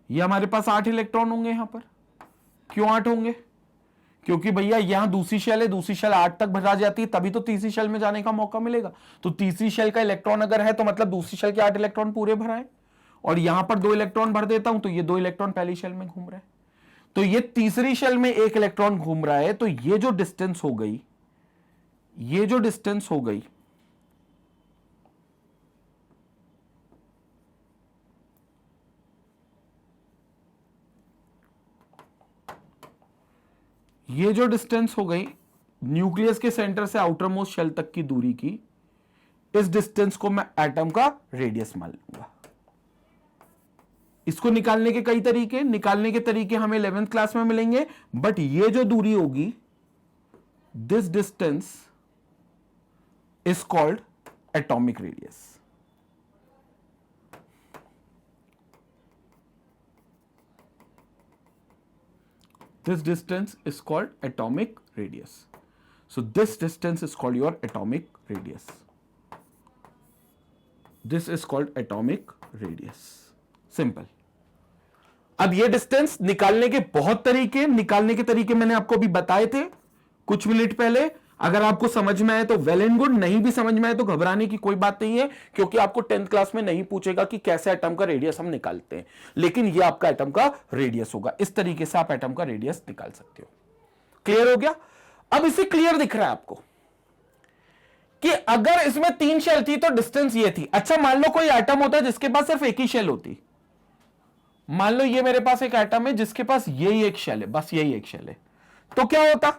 ये हमारे पास 8 इलेक्ट्रॉन होंगे यहां पर। क्यों 8 होंगे, क्योंकि भैया यहां दूसरी शेल है, दूसरी शेल 8 तक भरा जाती है, तभी तो तीसरी शेल में जाने का मौका मिलेगा। तो तीसरी शेल का इलेक्ट्रॉन अगर है तो मतलब दूसरी शेल के 8 इलेक्ट्रॉन पूरे भरा है, और यहां पर 2 इलेक्ट्रॉन भर देता हूं तो ये 2 इलेक्ट्रॉन पहली शेल में घूम रहे हैं। तो ये तीसरी शेल में 1 इलेक्ट्रॉन घूम रहा है, तो ये जो डिस्टेंस हो गई, ये जो डिस्टेंस हो गई, ये जो डिस्टेंस हो गई न्यूक्लियस के सेंटर से आउटर मोस्ट शेल तक की दूरी की, इस डिस्टेंस को मैं एटम का रेडियस मान लूंगा। इसको निकालने के कई तरीके, निकालने के तरीके हमें 11th क्लास में मिलेंगे, बट ये जो दूरी होगी, this distance is called atomic radius. This distance is called atomic radius. So this distance is called your atomic radius. This is called atomic radius. Simple. अब ये डिस्टेंस निकालने के बहुत तरीके, निकालने के तरीके मैंने आपको अभी बताए थे कुछ मिनट पहले। अगर आपको समझ में आए तो वेल एंड गुड, नहीं भी समझ में आए तो घबराने की कोई बात नहीं है, क्योंकि आपको 10th क्लास में नहीं पूछेगा कि कैसे एटम का रेडियस हम निकालते हैं, लेकिन ये आपका एटम का रेडियस होगा। इस तरीके से आप एटम का रेडियस निकाल सकते हो। क्लियर हो गया। अब इसे क्लियर दिख रहा है आपको कि अगर इसमें 3 शेल थी तो डिस्टेंस ये थी। अच्छा, मान लो कोई एटम होता है जिसके पास सिर्फ एक ही शेल होती। मान लो ये मेरे पास एक एटम है जिसके पास यही एक शेल है, बस यही एक शेल है, तो क्या होता?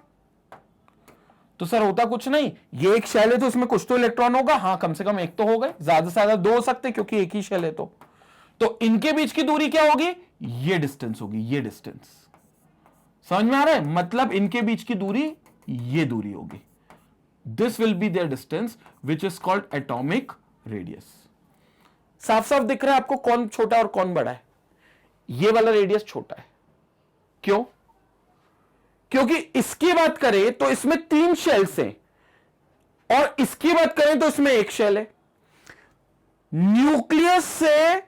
तो सर होता कुछ नहीं, ये एक शेल है तो उसमें कुछ तो इलेक्ट्रॉन होगा, हाँ कम से कम एक तो हो गए, ज्यादा से ज्यादा 2 हो सकते क्योंकि एक ही शेल है। तो इनके बीच की दूरी क्या होगी, ये डिस्टेंस होगी, ये डिस्टेंस। समझ में आ रहा है, मतलब इनके बीच की दूरी ये दूरी होगी। This will be their distance which is called atomic radius. साफ साफ दिख रहा है आपको कौन छोटा और कौन बड़ा है। ये वाला रेडियस छोटा है, क्यों? क्योंकि इसकी बात करें तो इसमें 3 शेल्स हैं, और इसकी बात करें तो इसमें एक शेल है। न्यूक्लियस से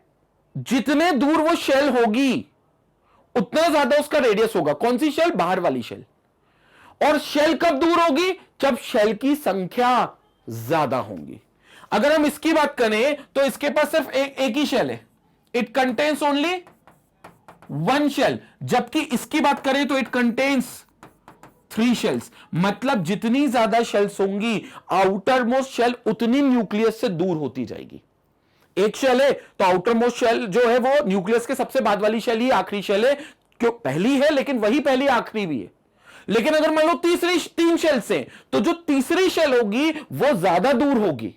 जितने दूर वो शेल होगी उतना ज्यादा उसका रेडियस होगा। कौन सी शेल? बाहर वाली शेल। और शेल कब दूर होगी? जब शेल की संख्या ज्यादा होगी। अगर हम इसकी बात करें तो इसके पास सिर्फ एक ही शेल है, इट कंटेन्स ओनली 1 शेल, जबकि इसकी बात करें तो इट कंटेन्स 3 शेल्स। मतलब जितनी ज्यादा शेल्स होंगी आउटर मोस्ट शेल उतनी न्यूक्लियस से दूर होती जाएगी। एक शेल है तो आउटर मोस्ट शेल जो है वो न्यूक्लियस के सबसे बाद वाली शेल ही आखिरी शेल है, क्यों? पहली है लेकिन वही पहली आखिरी भी है। लेकिन अगर मान लो 3 शेल से, तो जो तीसरी शेल होगी वो ज्यादा दूर होगी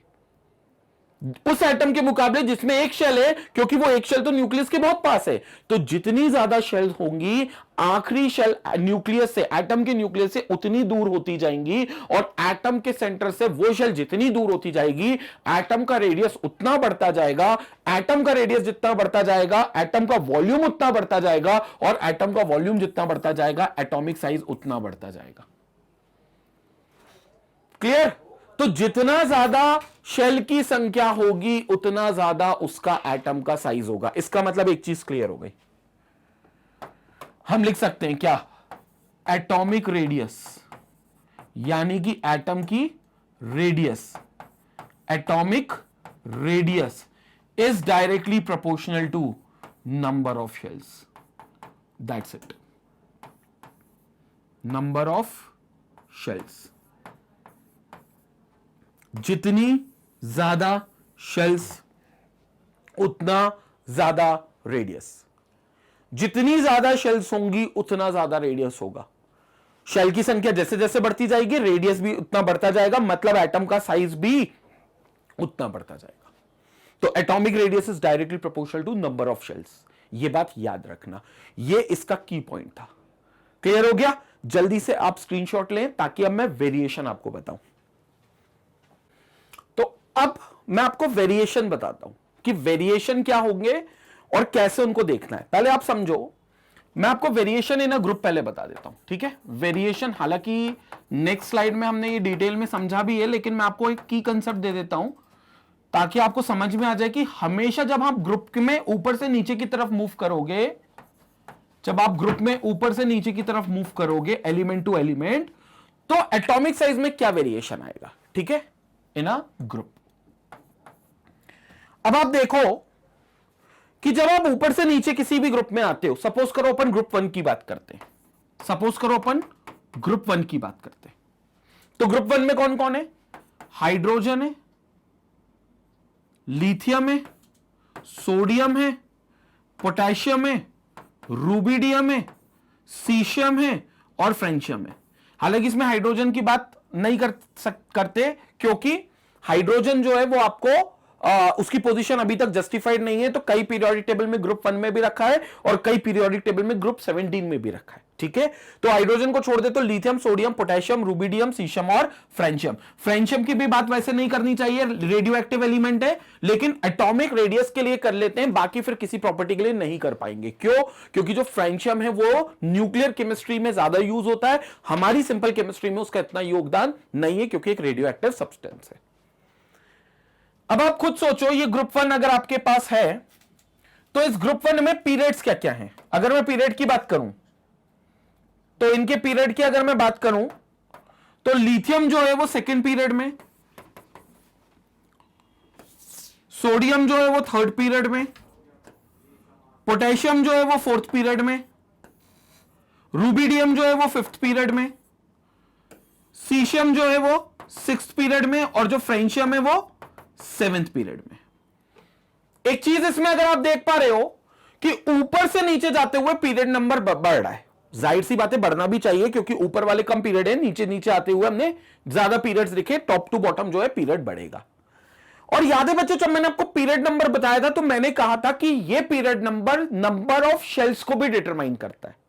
उस एटम के मुकाबले जिसमें एक शेल है, क्योंकि वो एक शेल तो न्यूक्लियस के बहुत पास है। तो जितनी ज्यादा शेल होंगी आखिरी शेल न्यूक्लियस से, एटम के न्यूक्लियस से उतनी दूर होती जाएंगी, और एटम के सेंटर से वो शेल जितनी दूर होती जाएगी एटम का रेडियस उतना बढ़ता जाएगा। एटम का रेडियस जितना बढ़ता जाएगा एटम का वॉल्यूम उतना बढ़ता जाएगा, और एटम का वॉल्यूम जितना बढ़ता जाएगा एटॉमिक साइज उतना बढ़ता जाएगा। क्लियर? तो जितना ज्यादा शेल की संख्या होगी उतना ज्यादा उसका एटम का साइज होगा। इसका मतलब एक चीज क्लियर हो गई, हम लिख सकते हैं क्या, एटॉमिक रेडियस, यानी कि एटम की radius, atomic radius is directly proportional to number of shells. That's it, number of shells. जितनी ज्यादा शेल्स उतना ज्यादा रेडियस, जितनी ज्यादा शेल्स होंगी उतना ज्यादा रेडियस होगा। शेल की संख्या जैसे जैसे बढ़ती जाएगी रेडियस भी उतना बढ़ता जाएगा, मतलब एटम का साइज भी उतना बढ़ता जाएगा। तो atomic radius is directly proportional to number of shells. यह बात याद रखना, यह इसका की पॉइंट था। क्लियर हो गया? जल्दी से आप स्क्रीनशॉट लें ताकि अब मैं वेरिएशन आपको बताऊं। तो अब मैं आपको वेरिएशन बताता हूं कि वेरिएशन क्या होंगे और कैसे उनको देखना है। पहले आप समझो, मैं आपको वेरिएशन इन अ ग्रुप पहले बता देता हूं, ठीक है। वेरिएशन हालांकि नेक्स्ट स्लाइड में हमने ये डिटेल में समझा भी है, लेकिन मैं आपको एक की कंसेप्ट दे देता हूं ताकि आपको समझ में आ जाए कि हमेशा जब आप ग्रुप में ऊपर से नीचे की तरफ मूव करोगे, जब आप ग्रुप में ऊपर से नीचे की तरफ मूव करोगे एलिमेंट टू एलिमेंट, तो एटॉमिक साइज में क्या वेरिएशन आएगा, ठीक है, इन अ ग्रुप। अब आप देखो कि जब आप ऊपर से नीचे किसी भी ग्रुप में आते हो, सपोज करो अपन ग्रुप 1 की बात करते हैं, सपोज करो अपन ग्रुप 1 की बात करते हैं, तो ग्रुप 1 में कौन कौन है, हाइड्रोजन है, लिथियम है, सोडियम है, पोटेशियम है, रूबिडियम है, सीशियम है और फ्रेंशियम है। हालांकि इसमें हाइड्रोजन की बात नहीं करते क्योंकि हाइड्रोजन जो है वो आपको उसकी पोजीशन अभी तक जस्टिफाइड नहीं है, तो कई पीरियोडिक टेबल में ग्रुप 1 में भी रखा है और कई पीरियोडिक टेबल में ग्रुप 17 में भी रखा है, ठीक है। तो हाइड्रोजन को छोड़ दे तो lithium, sodium, potassium, rubidium, caesium और फ्रेंशियम। फ्रेंशियम की भी बात वैसे नहीं करनी चाहिए, रेडियो एक्टिव एलिमेंट है, लेकिन एटॉमिक रेडियस के लिए कर लेते हैं, बाकी फिर किसी प्रॉपर्टी के लिए नहीं कर पाएंगे। क्यों? क्योंकि जो फ्रेंशियम है वो न्यूक्लियर केमिस्ट्री में ज्यादा यूज होता है, हमारी सिंपल केमिस्ट्री में उसका इतना योगदान नहीं है क्योंकि एक रेडियो एक्टिव सब्सटेंस है। अब आप खुद सोचो, ये ग्रुप 1 अगर आपके पास है तो इस ग्रुप 1 में पीरियड्स क्या क्या हैं। अगर मैं पीरियड की बात करूं तो इनके पीरियड की अगर मैं बात करूं तो लिथियम जो है वो सेकेंड पीरियड में, सोडियम जो है वो थर्ड पीरियड में, पोटेशियम जो है वो फोर्थ पीरियड में, रूबिडियम जो है वो फिफ्थ पीरियड में, सीशियम जो है वो सिक्स्थ पीरियड में और जो फ्रेंशियम है वो सेवेंथ पीरियड में। एक चीज इसमें अगर आप देख पा रहे हो कि ऊपर से नीचे जाते हुए पीरियड नंबर बढ़ रहा है। जाहिर सी बातें बढ़ना भी चाहिए क्योंकि ऊपर वाले कम पीरियड है, नीचे नीचे आते हुए हमने ज्यादा पीरियड्स लिखे, टॉप टू बॉटम जो है पीरियड बढ़ेगा। और याद है बच्चों, जब मैंने आपको पीरियड नंबर बताया था तो मैंने कहा था कि यह पीरियड नंबर ऑफ शेल्स को भी डिटरमाइन करता है।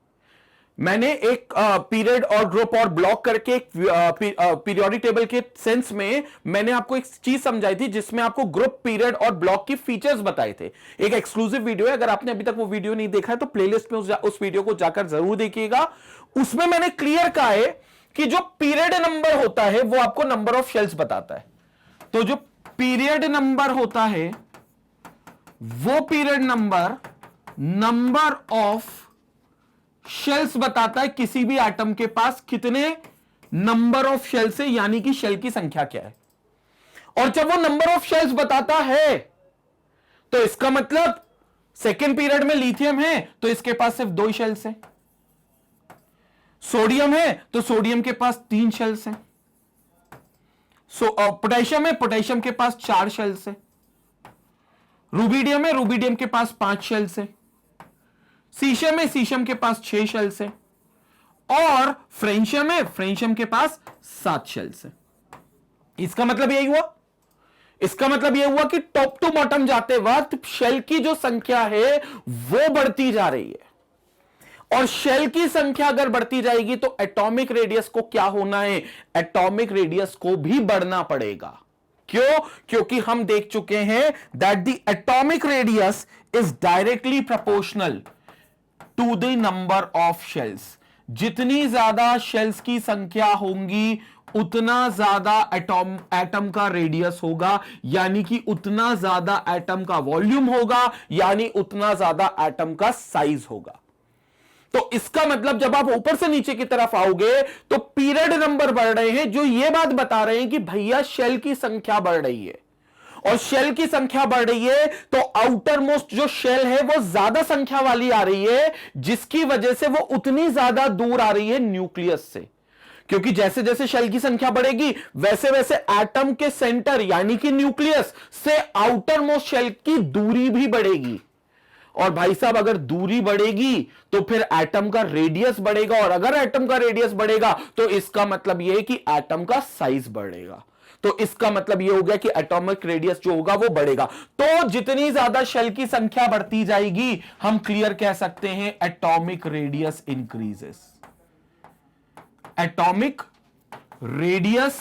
मैंने एक पीरियड और ग्रुप और ब्लॉक करके एक पीरियोडिक टेबल के सेंस में मैंने आपको एक चीज समझाई थी जिसमें आपको ग्रुप, पीरियड और ब्लॉक की फीचर्स बताए थे। एक एक्सक्लूसिव वीडियो है, अगर आपने अभी तक वो वीडियो नहीं देखा है तो प्लेलिस्ट में उस वीडियो को जाकर जरूर देखिएगा। उसमें मैंने क्लियर कहा है कि जो पीरियड नंबर होता है वो आपको नंबर ऑफ शेल्स बताता है। तो जो पीरियड नंबर होता है वो पीरियड नंबर ऑफ शेल्स बताता है किसी भी एटम के पास कितने नंबर ऑफ शेल्स है, यानी कि शेल की संख्या क्या है। और जब वो नंबर ऑफ शेल्स बताता है तो इसका मतलब सेकेंड पीरियड में लिथियम है तो इसके पास सिर्फ 2 शेल्स हैं, सोडियम है तो सोडियम के पास 3 शेल्स हैं, पोटेशियम है, पोटेशियम के पास 4 शेल्स है, रूबिडियम है, रूबिडियम के पास 5 शेल्स है, सीशियम है, सीशियम के पास 6 शेल्स है और फ्रेंशियम है, फ्रेंशियम के पास 7 शेल्स है। इसका मतलब यही हुआ, इसका मतलब यह हुआ कि टॉप टू बॉटम जाते वक्त शेल की जो संख्या है वो बढ़ती जा रही है। और शेल की संख्या अगर बढ़ती जाएगी तो एटॉमिक रेडियस को क्या होना है, एटॉमिक रेडियस को भी बढ़ना पड़ेगा। क्यों? क्योंकि हम देख चुके हैं that the atomic radius is directly proportional to the number of shells. जितनी ज्यादा शेल्स की संख्या होंगी उतना ज्यादा एटम का रेडियस होगा, यानी कि उतना ज्यादा एटम का वॉल्यूम होगा, यानी उतना ज्यादा एटम का साइज होगा। तो इसका मतलब जब आप ऊपर से नीचे की तरफ आओगे तो पीरियड नंबर बढ़ रहे हैं, जो यह बात बता रहे हैं कि भैया शेल की संख्या बढ़ रही है। और शेल की संख्या बढ़ रही है तो आउटर मोस्ट जो शेल है वो ज्यादा संख्या वाली आ रही है, जिसकी वजह से वो उतनी ज्यादा दूर आ रही है न्यूक्लियस से। क्योंकि जैसे जैसे शेल की संख्या बढ़ेगी वैसे वैसे एटम के सेंटर यानी कि न्यूक्लियस से आउटर मोस्ट शेल की दूरी भी बढ़ेगी। और भाई साहब अगर दूरी बढ़ेगी तो फिर एटम का रेडियस बढ़ेगा, और अगर एटम का रेडियस बढ़ेगा तो इसका मतलब यह है कि एटम का साइज बढ़ेगा। तो इसका मतलब यह हो गया कि एटॉमिक रेडियस जो होगा वो बढ़ेगा। तो जितनी ज्यादा शेल की संख्या बढ़ती जाएगी हम क्लियर कह सकते हैं atomic radius increases. Atomic radius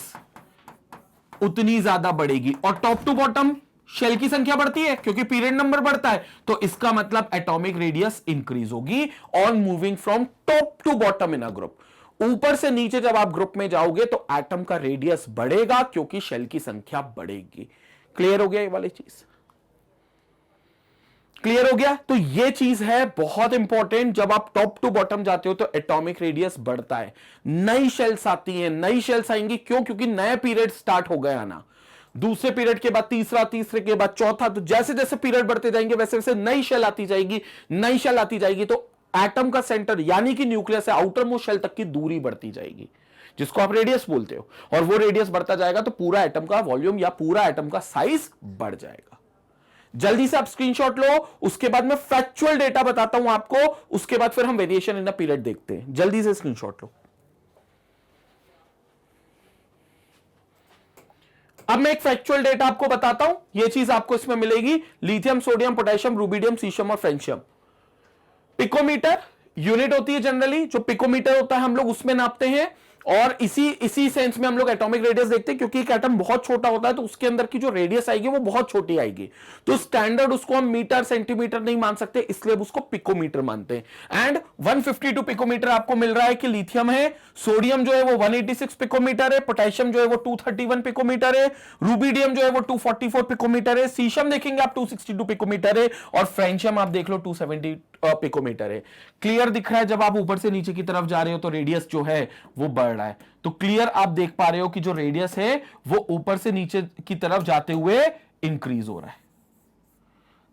उतनी ज्यादा बढ़ेगी। और टॉप टू बॉटम शेल की संख्या बढ़ती है क्योंकि पीरियड नंबर बढ़ता है, तो इसका मतलब एटॉमिक रेडियस इंक्रीज होगी on moving from top to bottom in a group. ऊपर से नीचे जब आप ग्रुप में जाओगे तो एटम का रेडियस बढ़ेगा क्योंकि शेल की संख्या बढ़ेगी। क्लियर हो गया ये वाली चीज? क्लियर हो गया? तो ये चीज है बहुत इंपॉर्टेंट। जब आप टॉप टू बॉटम जाते हो तो एटॉमिक रेडियस बढ़ता है, नई शेल्स आती हैं, नई शेल्स आएंगी। क्यों? क्योंकि नया पीरियड स्टार्ट हो गया ना, दूसरे पीरियड के बाद तीसरा, तीसरे के बाद चौथा। तो जैसे जैसे पीरियड बढ़ते जाएंगे वैसे वैसे नई शेल आती जाएगी, नई शेल आती जाएगी। तो एटम का सेंटर यानी कि न्यूक्लियस से आउटर मोस्ट शेल तक की दूरी बढ़ती जाएगी, जिसको आप रेडियस बोलते हो। और वो रेडियस बढ़ता जाएगा तो पूरा एटम का वॉल्यूम या पूरा एटम का साइज बढ़ जाएगा। जल्दी से आप स्क्रीनशॉट लो, उसके बाद मैं फैक्चुअल डेटा बताता हूं आपको, उसके बाद फिर हम वेरिएशन इन द पीरियड देखते हैं। जल्दी से स्क्रीनशॉट लो। अब मैं एक फैक्चुअल डेटा आपको बताता हूं, यह चीज आपको इसमें मिलेगी। Lithium, sodium, potassium, rubidium, caesium और फ्रेंशियम। पिकोमीटर यूनिट होती है जनरली, जो पिकोमीटर होता है हम लोग उसमें नापते हैं। और इसी सेंस में हम लोग एटॉमिक रेडियस देखते हैं, क्योंकि एक एटम बहुत छोटा होता है तो उसके अंदर की जो रेडियस आएगी वो बहुत छोटी आएगी। तो स्टैंडर्ड उसको हम मीटर, सेंटीमीटर नहीं मान सकते, इसलिए उसको पिकोमीटर मानते हैं। एंड 152 पिकोमीटर आपको मिल रहा है कि लिथियम है, सोडियम जो है वो 186 पिकोमीटर है, पोटेशियम जो है वो 231 पिकोमीटर है, रुबिडियम जो है वो 244 पिकोमीटर है, सीशियम देखेंगे आप 262 पिकोमीटर है, और फ्रेंशियम आप देख लो 270 पिकोमीटर है। क्लियर दिख रहा है? जब आप ऊपर से नीचे की तरफ जा रहे हो तो रेडियस जो है वो बढ़ रहा है। तो क्लियर आप देख पा रहे हो कि जो रेडियस है वो ऊपर से नीचे की तरफ जाते हुए इंक्रीज हो रहा है।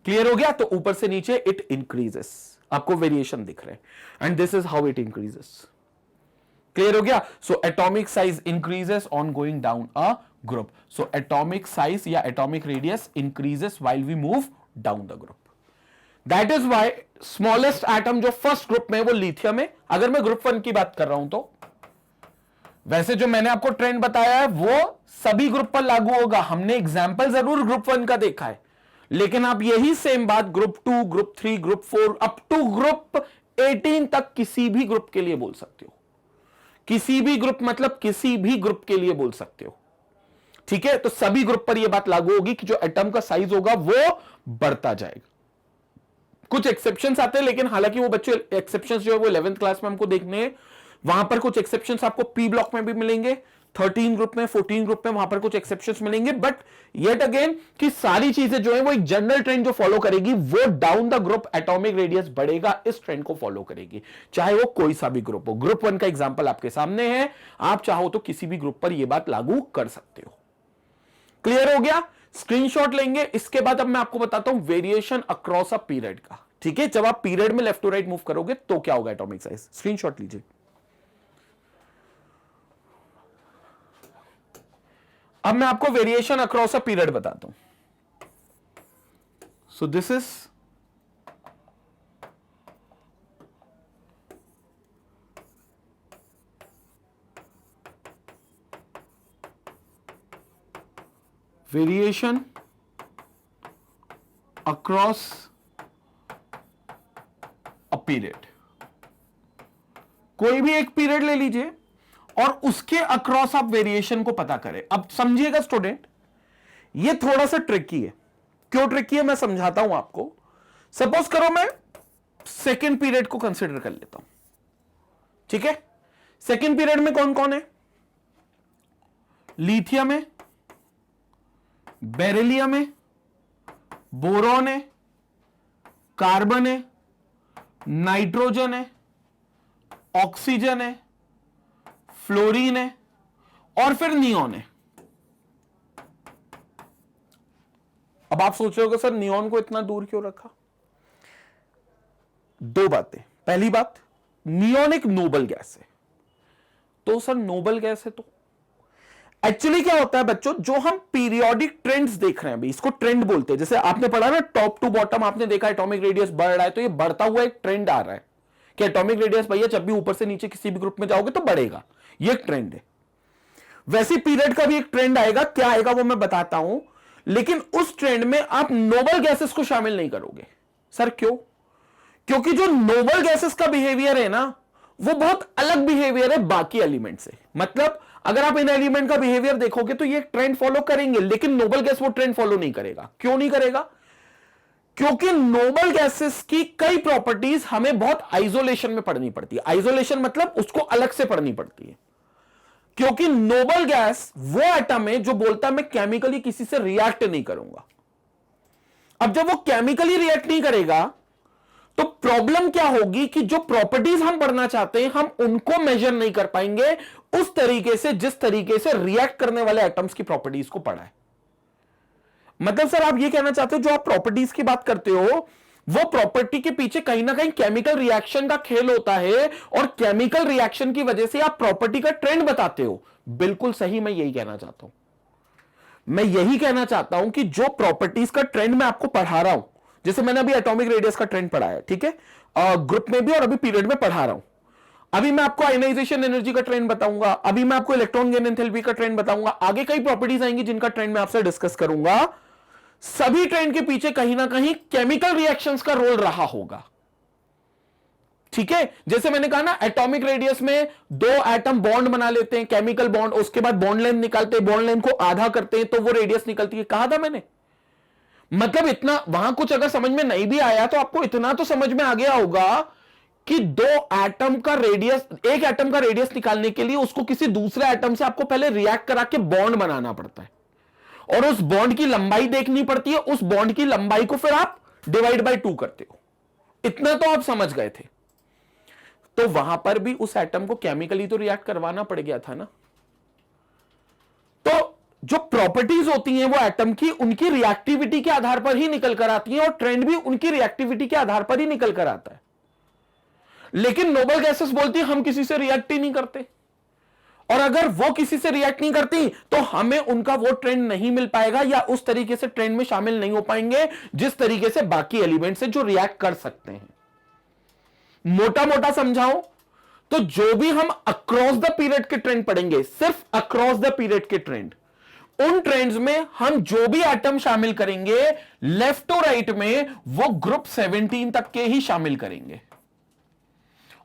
क्लियर हो गया? तो ऊपर से नीचे इट इंक्रीजेस, आपको वेरिएशन दिख रहे हैं। And this is how it increases. Clear हो गया? So atomic size increases on going down a group. So atomic size या atomic radius increases while we move down the group. That is why smallest atom जो फर्स्ट ग्रुप में वो लिथियम है। अगर मैं ग्रुप 1 की बात कर रहा हूं तो वैसे जो मैंने आपको ट्रेंड बताया है वो सभी ग्रुप पर लागू होगा। हमने एग्जाम्पल जरूर ग्रुप 1 का देखा है, लेकिन आप यही सेम बात group 2, group 3, group 4 up to group 18 तक किसी भी ग्रुप के लिए बोल सकते हो। किसी भी ग्रुप मतलब किसी भी ग्रुप के लिए बोल सकते हो। ठीक है? तो सभी ग्रुप पर यह बात लागू होगी कि जो एटम का साइज होगा वो बढ़ता जाएगा। कुछ एक्सेप्शंस आते हैं, लेकिन हालांकि वो बच्चे एक्सेप्शंस जो है वो 11th क्लास में हमको देखने हैं। वहां पर कुछ एक्सेप्शंस आपको पी ब्लॉक में भी मिलेंगे, 13 ग्रुप में, 14 ग्रुप में, वहां पर कुछ एक्सेप्शंस मिलेंगे। बट येट अगेन कि सारी चीजें जो है वो एक जनरल ट्रेंड जो फॉलो करेगी वो down the group atomic radius बढ़ेगा, इस ट्रेंड को फॉलो करेगी, चाहे वो कोई सा भी ग्रुप हो। ग्रुप 1 का एग्जाम्पल आपके सामने है, आप चाहो तो किसी भी ग्रुप पर यह बात लागू कर सकते हो। क्लियर हो गया? स्क्रीनशॉट लेंगे। इसके बाद अब मैं आपको बताता हूं वेरिएशन अक्रॉस अ पीरियड का। ठीक है? जब आप पीरियड में लेफ्ट टू राइट मूव करोगे तो क्या होगा एटॉमिक साइज। स्क्रीनशॉट लीजिए। अब मैं आपको वेरिएशन अक्रॉस अ पीरियड बताता हूं। सो this is variation across a period. कोई भी एक पीरियड ले लीजिए और उसके अक्रॉस आप वेरिएशन को पता करें। अब समझिएगा स्टूडेंट, ये थोड़ा सा ट्रिकी है। क्यों ट्रिकी है मैं समझाता हूं आपको। सपोज करो मैं सेकेंड पीरियड को कंसिडर कर लेता हूं। ठीक है? सेकेंड पीरियड में कौन कौन है? लिथियम है, बेरिलियम है, बोरॉन है, कार्बन है, नाइट्रोजन है, ऑक्सीजन है, फ्लोरीन है और फिर नियॉन है। अब आप सोच रहे हो सर नियॉन को इतना दूर क्यों रखा? दो बातें। पहली बात, नियॉन एक नोबल गैस है। तो सर नोबल गैस है तो एक्चुअली क्या होता है बच्चों, जो हम पीरियोडिक ट्रेंड्स देख रहे हैं, अभी इसको ट्रेंड बोलते हैं। जैसे आपने पढ़ा ना टॉप टू बॉटम, आपने देखा एटॉमिक रेडियस बढ़ रहा है, तो ये बढ़ता हुआ एक ट्रेंड आ रहा है कि एटॉमिक रेडियस भैया जब भी ऊपर से नीचे किसी भी ग्रुप में जाओगे तो बढ़ेगा, ये एक ट्रेंड है। वैसे पीरियड का भी एक ट्रेंड आएगा, क्या आएगा वो मैं बताता हूं, लेकिन उस ट्रेंड में आप नोबल गैसेस को शामिल नहीं करोगे। सर क्यों? क्योंकि जो नोबल गैसेस का बिहेवियर है ना, वो बहुत अलग बिहेवियर है बाकी एलिमेंट से। मतलब अगर आप इन एलिमेंट का बिहेवियर देखोगे तो ये ट्रेंड फॉलो करेंगे, लेकिन नोबल गैस वो ट्रेंड फॉलो नहीं करेगा। क्यों नहीं करेगा? क्योंकि नोबल गैसेस की कई प्रॉपर्टीज हमें बहुत आइसोलेशन में पढ़नी पड़ती है। आइसोलेशन मतलब उसको अलग से पढ़नी पड़ती है, क्योंकि नोबल गैस वो एटम है जो बोलता है मैं केमिकली किसी से रिएक्ट नहीं करूंगा। अब जब वो केमिकली रिएक्ट नहीं करेगा तो प्रॉब्लम क्या होगी कि जो प्रॉपर्टीज हम पढ़ना चाहते हैं हम उनको मेजर नहीं कर पाएंगे उस तरीके से जिस तरीके से रिएक्ट करने वाले एटम्स की प्रॉपर्टीज को पढ़ा है। मतलब सर आप ये कहना चाहते हो जो आप प्रॉपर्टीज की बात करते हो वो प्रॉपर्टी के पीछे कहीं ना कहीं केमिकल रिएक्शन का खेल होता है और केमिकल रिएक्शन की वजह से आप प्रॉपर्टी का ट्रेंड बताते हो। बिल्कुल सही, मैं यही कहना चाहता हूं। मैं यही कहना चाहता हूं कि जो प्रॉपर्टीज का ट्रेंड मैं आपको पढ़ा रहा हूं, जैसे मैंने अभी एटॉमिक रेडियस का ट्रेंड पढ़ाया, ठीक है, ग्रुप में भी और अभी पीरियड में पढ़ा रहा हूं। अभी मैं आपको आयनाइजेशन एनर्जी का ट्रेंड बताऊंगा, अभी मैं आपको इलेक्ट्रॉन गेन एंथैल्पी का ट्रेंड बताऊंगा, आगे कई प्रॉपर्टीज आएंगी जिनका ट्रेंड मैं आपसे डिस्कस करूंगा। सभी ट्रेंड के पीछे कहीं ना कहीं केमिकल रिएक्शंस का रोल रहा होगा। ठीक है, जैसे मैंने कहा ना एटॉमिक रेडियस में दो एटम बॉन्ड बना लेते हैं, केमिकल बॉन्ड, उसके बाद बॉन्ड लेंथ निकालते हैं, बॉन्ड लेंथ को आधा करते हैं तो वो रेडियस निकलती है। कहा था मैंने, मतलब इतना वहां कुछ अगर समझ में नहीं भी आया तो आपको इतना तो समझ में आ गया होगा कि दो एटम का रेडियस, एक एटम का रेडियस निकालने के लिए उसको किसी दूसरे एटम से आपको पहले रिएक्ट करा के बॉन्ड बनाना पड़ता है और उस बॉन्ड की लंबाई देखनी पड़ती है, उस बॉन्ड की लंबाई को फिर आप डिवाइड बाय 2 करते हो। इतना तो आप समझ गए थे। तो वहां पर भी उस एटम को केमिकली तो रिएक्ट करवाना पड़ गया था ना। तो जो प्रॉपर्टीज होती हैं वो एटम की, उनकी रिएक्टिविटी के आधार पर ही निकल कर आती हैं और ट्रेंड भी उनकी रिएक्टिविटी के आधार पर ही निकल कर आता है। लेकिन नोबल गैसेस बोलती है हम किसी से रिएक्ट ही नहीं करते, और अगर वो किसी से रिएक्ट नहीं करती तो हमें उनका वो ट्रेंड नहीं मिल पाएगा या उस तरीके से ट्रेंड में शामिल नहीं हो पाएंगे जिस तरीके से बाकी एलिमेंट से जो रिएक्ट कर सकते हैं। मोटा मोटा समझाओ तो जो भी हम अक्रॉस द पीरियड के ट्रेंड पढ़ेंगे, सिर्फ अक्रॉस द पीरियड के ट्रेंड, उन ट्रेंड्स में हम जो भी एटम शामिल करेंगे लेफ्ट टू राइट में वो ग्रुप 17 तक के ही शामिल करेंगे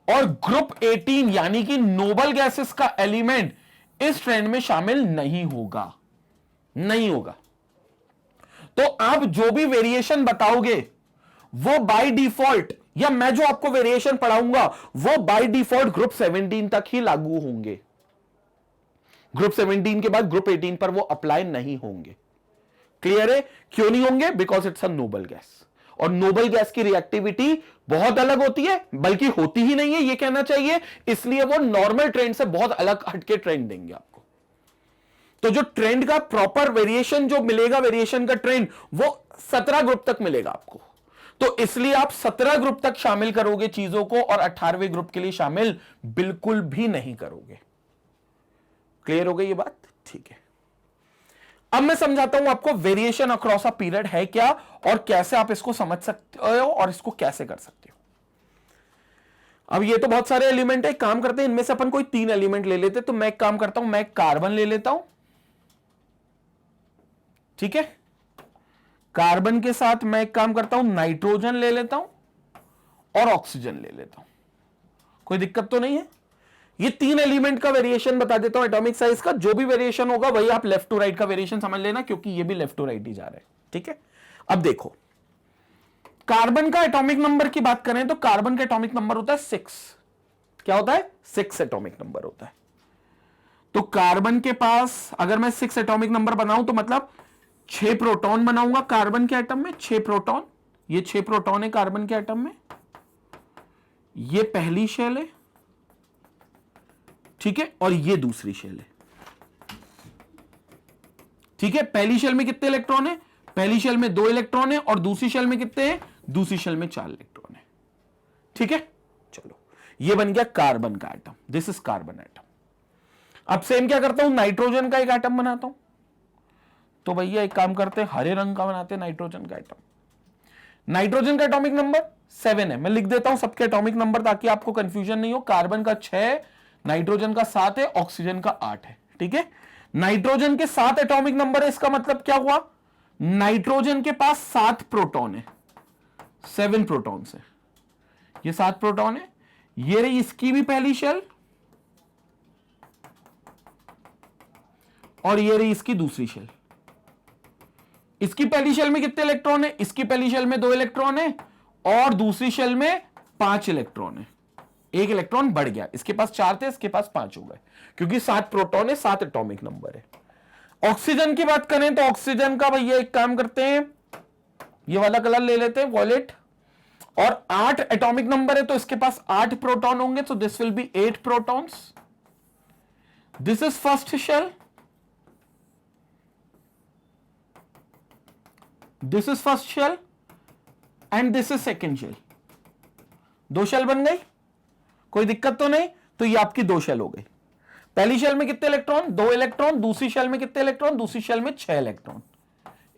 और ग्रुप 18 यानी कि नोबल गैसेस का एलिमेंट इस ट्रेंड में शामिल नहीं होगा, नहीं होगा। तो आप जो भी वेरिएशन बताओगे वो बाय डिफॉल्ट, या मैं जो आपको वेरिएशन पढ़ाऊंगा वो बाय डिफॉल्ट ग्रुप 17 तक ही लागू होंगे। ग्रुप 17 के बाद ग्रुप 18 पर वो अप्लाई नहीं होंगे। क्लियर है? क्यों नहीं होंगे? Because it's a noble gas, और नोबल गैस की रिएक्टिविटी बहुत अलग होती है, बल्कि होती ही नहीं है ये कहना चाहिए, इसलिए वो नॉर्मल ट्रेंड से बहुत अलग हटके ट्रेंड देंगे आपको। तो जो ट्रेंड का प्रॉपर वेरिएशन जो मिलेगा, वेरिएशन का ट्रेंड, वो 17 ग्रुप तक मिलेगा आपको। तो इसलिए आप 17 ग्रुप तक शामिल करोगे चीजों को और 18वें ग्रुप के लिए शामिल बिल्कुल भी नहीं करोगे। क्लियर हो गई ये बात? ठीक है। अब मैं समझाता हूं आपको वेरिएशन अक्रॉस अ पीरियड है क्या और कैसे आप इसको समझ सकते हो और इसको कैसे कर सकते हो। अब ये तो बहुत सारे एलिमेंट है, काम करते हैं इनमें से अपन कोई 3 एलिमेंट ले लेते। तो मैं एक काम करता हूं, मैं कार्बन ले लेता हूं, ठीक है। कार्बन के साथ मैं एक काम करता हूं, नाइट्रोजन ले लेता हूं और ऑक्सीजन ले लेता हूं। कोई दिक्कत तो नहीं है? ये 3 एलिमेंट का वेरिएशन बता देता हूं एटॉमिक साइज का। जो भी वेरिएशन होगा वही आप लेफ्ट टू राइट का वेरिएशन समझ लेना, क्योंकि ये भी लेफ्ट टू राइट ही जा रहा है, ठीक है। अब देखो, कार्बन का एटॉमिक नंबर की बात करें तो कार्बन का एटॉमिक नंबर होता है 6। क्या होता है? 6 एटॉमिक नंबर होता है। तो कार्बन के पास अगर मैं 6 एटॉमिक नंबर बनाऊं तो मतलब 6 प्रोटॉन बनाऊंगा कार्बन के एटम में, 6 प्रोटॉन, ये 6 प्रोटॉन है कार्बन के एटम में, ये पहली शेल है, ठीक है, और ये दूसरी शेल है, ठीक है। पहली शेल में कितने इलेक्ट्रॉन है? पहली शेल में 2 इलेक्ट्रॉन है, और दूसरी शेल में कितने हैं? दूसरी शेल में 4 इलेक्ट्रॉन है, ठीक है। चलो, ये बन गया कार्बन का atom, this is carbon atom. अब सेम क्या करता हूं, नाइट्रोजन का एक एटम बनाता हूं। तो भैया एक काम करते हैं, हरे रंग का बनाते हैं नाइट्रोजन का एटम। नाइट्रोजन का एटॉमिक नंबर 7 है, मैं लिख देता हूं सबके एटॉमिक नंबर ताकि आपको कंफ्यूजन नहीं हो। कार्बन का 6, नाइट्रोजन का 7 है, ऑक्सीजन का 8 है, ठीक है। नाइट्रोजन के 7 एटॉमिक नंबर है, इसका मतलब क्या हुआ? नाइट्रोजन के पास 7 प्रोटॉन है, 7 प्रोटॉन से, ये 7 प्रोटॉन है। ये रही इसकी भी पहली शेल, और ये रही इसकी दूसरी शेल। इसकी पहली शेल में कितने इलेक्ट्रॉन है? इसकी पहली शेल में 2 इलेक्ट्रॉन है, और दूसरी शेल में 5 इलेक्ट्रॉन है। एक इलेक्ट्रॉन बढ़ गया, इसके पास 4 थे, इसके पास 5 हो गए, क्योंकि 7 प्रोटॉन है, 7 एटॉमिक नंबर है। ऑक्सीजन की बात करें तो ऑक्सीजन का भैया एक काम करते हैं, ये वाला कलर ले लेते हैं, वॉयलेट, और 8 एटॉमिक नंबर है, तो इसके पास 8 प्रोटॉन होंगे, तो this will be 8 protons. This is first shell, this is first shell, and this is second shell. 2 shell बन गई, कोई दिक्कत तो नहीं। तो ये आपकी 2 शेल हो गई। पहली शेल में कितने इलेक्ट्रॉन? 2 इलेक्ट्रॉन। दूसरी शेल में कितने इलेक्ट्रॉन? दूसरी शेल में 6 इलेक्ट्रॉन।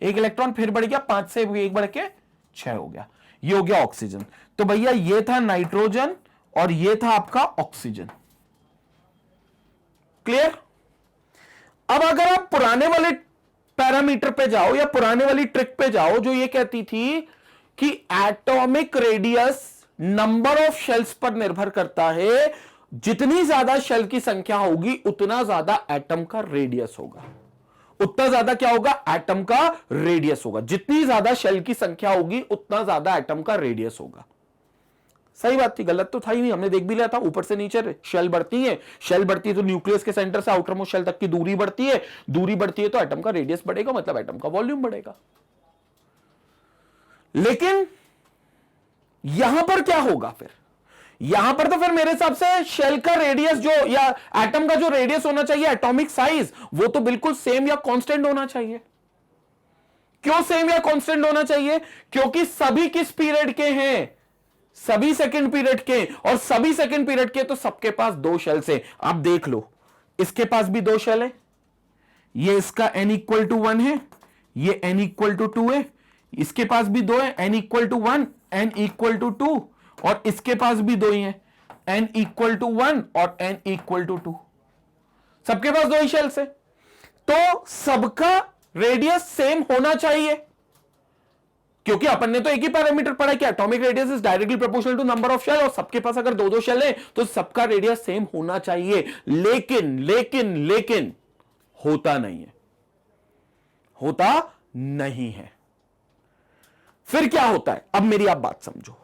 एक इलेक्ट्रॉन फिर बढ़ गया, 5 से 1 बढ़ के 6 हो गया। ये हो गया ऑक्सीजन। तो भैया ये था नाइट्रोजन और ये था आपका ऑक्सीजन। क्लियर? अब अगर आप पुराने वाले पैरामीटर पे जाओ या पुराने वाली ट्रिक पे जाओ जो ये कहती थी कि atomic radius number of shells पर निर्भर करता है, जितनी ज्यादा शेल की संख्या होगी उतना ज्यादा एटम का रेडियस होगा, उतना ज्यादा क्या होगा? एटम का रेडियस होगा। जितनी ज्यादा शेल की संख्या होगी उतना ज्यादा एटम का रेडियस होगा। सही बात थी, गलत तो था ही नहीं, हमने देख भी लिया था। ऊपर से नीचे शेल बढ़ती है, शेल बढ़ती है तो न्यूक्लियस के सेंटर से आउटर मोस्ट शेल तक की दूरी बढ़ती है, दूरी बढ़ती है तो एटम का रेडियस बढ़ेगा, मतलब एटम का वॉल्यूम बढ़ेगा। लेकिन यहां पर क्या होगा फिर? यहां पर तो फिर मेरे हिसाब से शेल का रेडियस जो, या एटम का जो रेडियस होना चाहिए, एटॉमिक साइज, वो तो बिल्कुल सेम या कांस्टेंट होना चाहिए। क्यों सेम या कांस्टेंट होना चाहिए? क्योंकि सभी किस पीरियड के हैं? सभी सेकंड पीरियड के, और सभी सेकंड पीरियड के तो सबके पास 2 शेल से। आप देख लो, इसके पास भी 2 शेल है, ये इसका n इक्वल टू 1 है, ये n इक्वल टू 2 है, इसके पास भी 2 है, n equal to 1, n equal to 2, और इसके पास भी 2 ही है, n इक्वल टू 1 और n इक्वल टू 2। सबके पास 2 ही शेल्स है, तो सबका रेडियस सेम होना चाहिए, क्योंकि अपन ने तो एक ही पैरामीटर पढ़ा कि atomic radius is directly proportional to number of shell, और सबके पास अगर 2-2 शेल है तो सबका रेडियस सेम होना चाहिए। लेकिन लेकिन लेकिन होता नहीं है, होता नहीं है। फिर क्या होता है? अब मेरी आप बात समझो।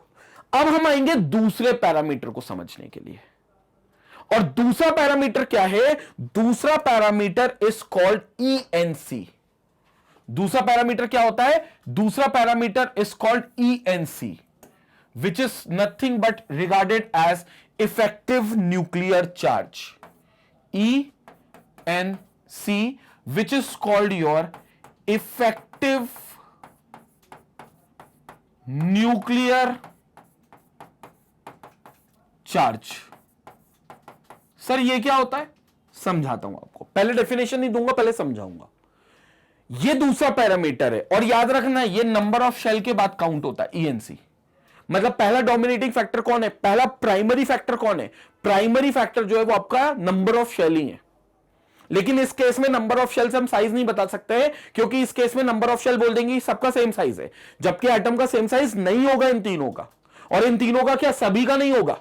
अब हम आएंगे दूसरे पैरामीटर को समझने के लिए, और दूसरा पैरामीटर क्या है? दूसरा पैरामीटर इज कॉल्ड ENC। दूसरा पैरामीटर क्या होता है? दूसरा parameter is called ENC, which is nothing but regarded as effective nuclear charge. ENC, which is called your effective nuclear charge. Sir ये क्या होता है? समझाता हूं आपको, पहले डेफिनेशन नहीं दूंगा, पहले समझाऊंगा। ये दूसरा पैरामीटर है, और याद रखना ये नंबर ऑफ शेल के बाद काउंट होता है। ENC मतलब पहला डोमिनेटिंग फैक्टर कौन है? पहला प्राइमरी फैक्टर कौन है? प्राइमरी फैक्टर जो है वो आपका नंबर ऑफ शेल ही है। लेकिन इस केस में नंबर ऑफ शेल से हम साइज नहीं बता सकते हैं, क्योंकि इस केस में नंबर ऑफ शेल बोल देंगे सबका सेम साइज है, जबकि एटम का सेम साइज नहीं होगा इन तीनों का, और इन तीनों का क्या सभी का नहीं होगा।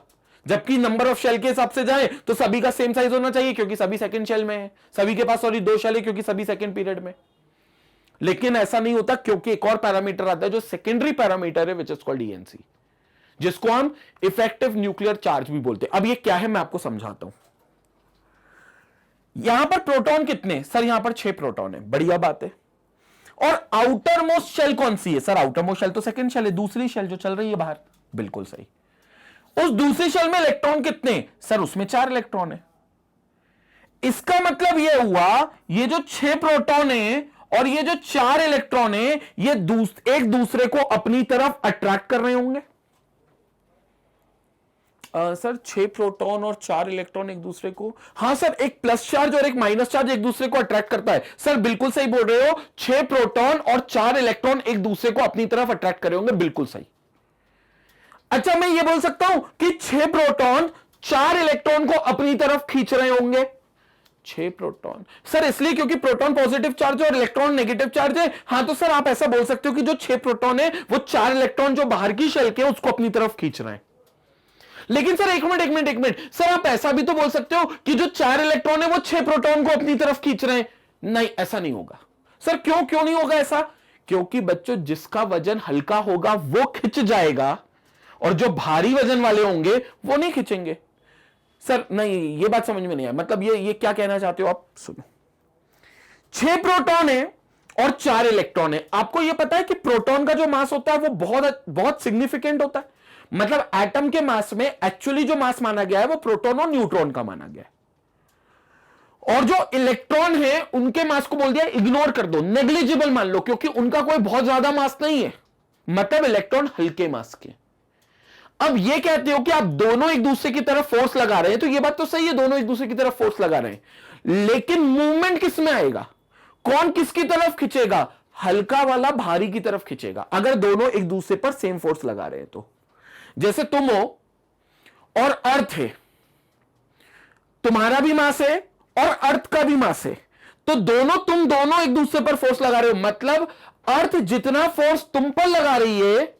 जबकि नंबर ऑफ शेल के हिसाब से जाए तो सभी का सेम साइज होना चाहिए, क्योंकि सभी सेकंड शेल में है, सभी के पास सॉरी 2 शेल है, क्योंकि सभी सेकंड पीरियड में। लेकिन ऐसा नहीं होता, क्योंकि एक और पैरामीटर आता है जो सेकेंडरी पैरामीटर है, विच इज कॉल्ड ENC, जिसको हम इफेक्टिव न्यूक्लियर चार्ज भी बोलते हैं। अब ये क्या है मैं आपको समझाता हूं। यहां पर प्रोटॉन कितने? सर यहां पर 6 प्रोटॉन है, बढ़िया बात है। और आउटर मोस्ट शेल कौन सी है? सर आउटर मोस्ट शेल तो सेकंड शेल है, दूसरी शेल जो चल रही है बाहर, बिल्कुल सही। उस दूसरी शेल में इलेक्ट्रॉन कितने? सर उसमें 4 इलेक्ट्रॉन है। इसका मतलब यह हुआ ये जो 6 प्रोटॉन है और ये जो 4 इलेक्ट्रॉन है ये एक दूसरे को अपनी तरफ अट्रैक्ट कर रहे होंगे। सर 6 प्रोटॉन और 4 इलेक्ट्रॉन एक दूसरे को, हां सर, एक प्लस चार्ज और एक माइनस चार्ज एक दूसरे को अट्रैक्ट करता है। सर बिल्कुल सही बोल रहे हो, 6 प्रोटॉन और 4 इलेक्ट्रॉन एक दूसरे को अपनी तरफ अट्रैक्ट कर रहे होंगे, बिल्कुल सही। अच्छा मैं ये बोल सकता हूं कि 6 प्रोटॉन 4 इलेक्ट्रॉन को अपनी तरफ खींच रहे होंगे। 6 प्रोटॉन सर इसलिए क्योंकि प्रोटॉन पॉजिटिव चार्ज है और इलेक्ट्रॉन नेगेटिव चार्ज है। हां तो सर आप ऐसा बोल सकते हो कि जो 6 प्रोटॉन है वो 4 इलेक्ट्रॉन जो बाहर की शेल के उसको अपनी तरफ खींच रहे हैं। लेकिन सर एक मिनट सर आप ऐसा भी तो बोल सकते हो कि जो 4 इलेक्ट्रॉन है वो 6 प्रोटॉन को अपनी तरफ खींच रहे हैं। नहीं ऐसा नहीं होगा। सर क्यों नहीं होगा ऐसा? क्योंकि बच्चों जिसका वजन हल्का होगा वो खिंच जाएगा और जो भारी वजन वाले होंगे वो नहीं खिंचेंगे। सर नहीं ये बात समझ में नहीं आया, मतलब ये क्या कहना चाहते हो आप? सुनो, 6 प्रोटॉन है और 4 इलेक्ट्रॉन है। आपको यह पता है कि प्रोटॉन का जो मास होता है वो बहुत सिग्निफिकेंट होता है। मतलब एटम के मास में एक्चुअली जो मास माना गया है वो प्रोटॉन और न्यूट्रॉन का माना गया है। और जो इलेक्ट्रॉन है उनके मास को बोल दिया इग्नोर कर दो, नेग्लिजिबल मान लो, क्योंकि उनका कोई बहुत ज्यादा मास नहीं है, मतलब इलेक्ट्रॉन हल्के मास के। अब ये कहते हो कि आप दोनों एक दूसरे की तरफ फोर्स लगा रहे हैं, तो ये बात तो सही है, दोनों एक दूसरे की तरफ फोर्स लगा रहे हैं, लेकिन मूवमेंट किस में आएगा? कौन किसकी तरफ खींचेगा? हल्का वाला भारी की तरफ खींचेगा, अगर दोनों एक दूसरे पर सेम फोर्स लगा रहे हैं तो। जैसे तुम हो और अर्थ है, तुम्हारा भी मास है और अर्थ का भी मास है, तो तुम दोनों एक दूसरे पर फोर्स लगा रहे हो, मतलब अर्थ जितना फोर्स तुम पर लगा रही है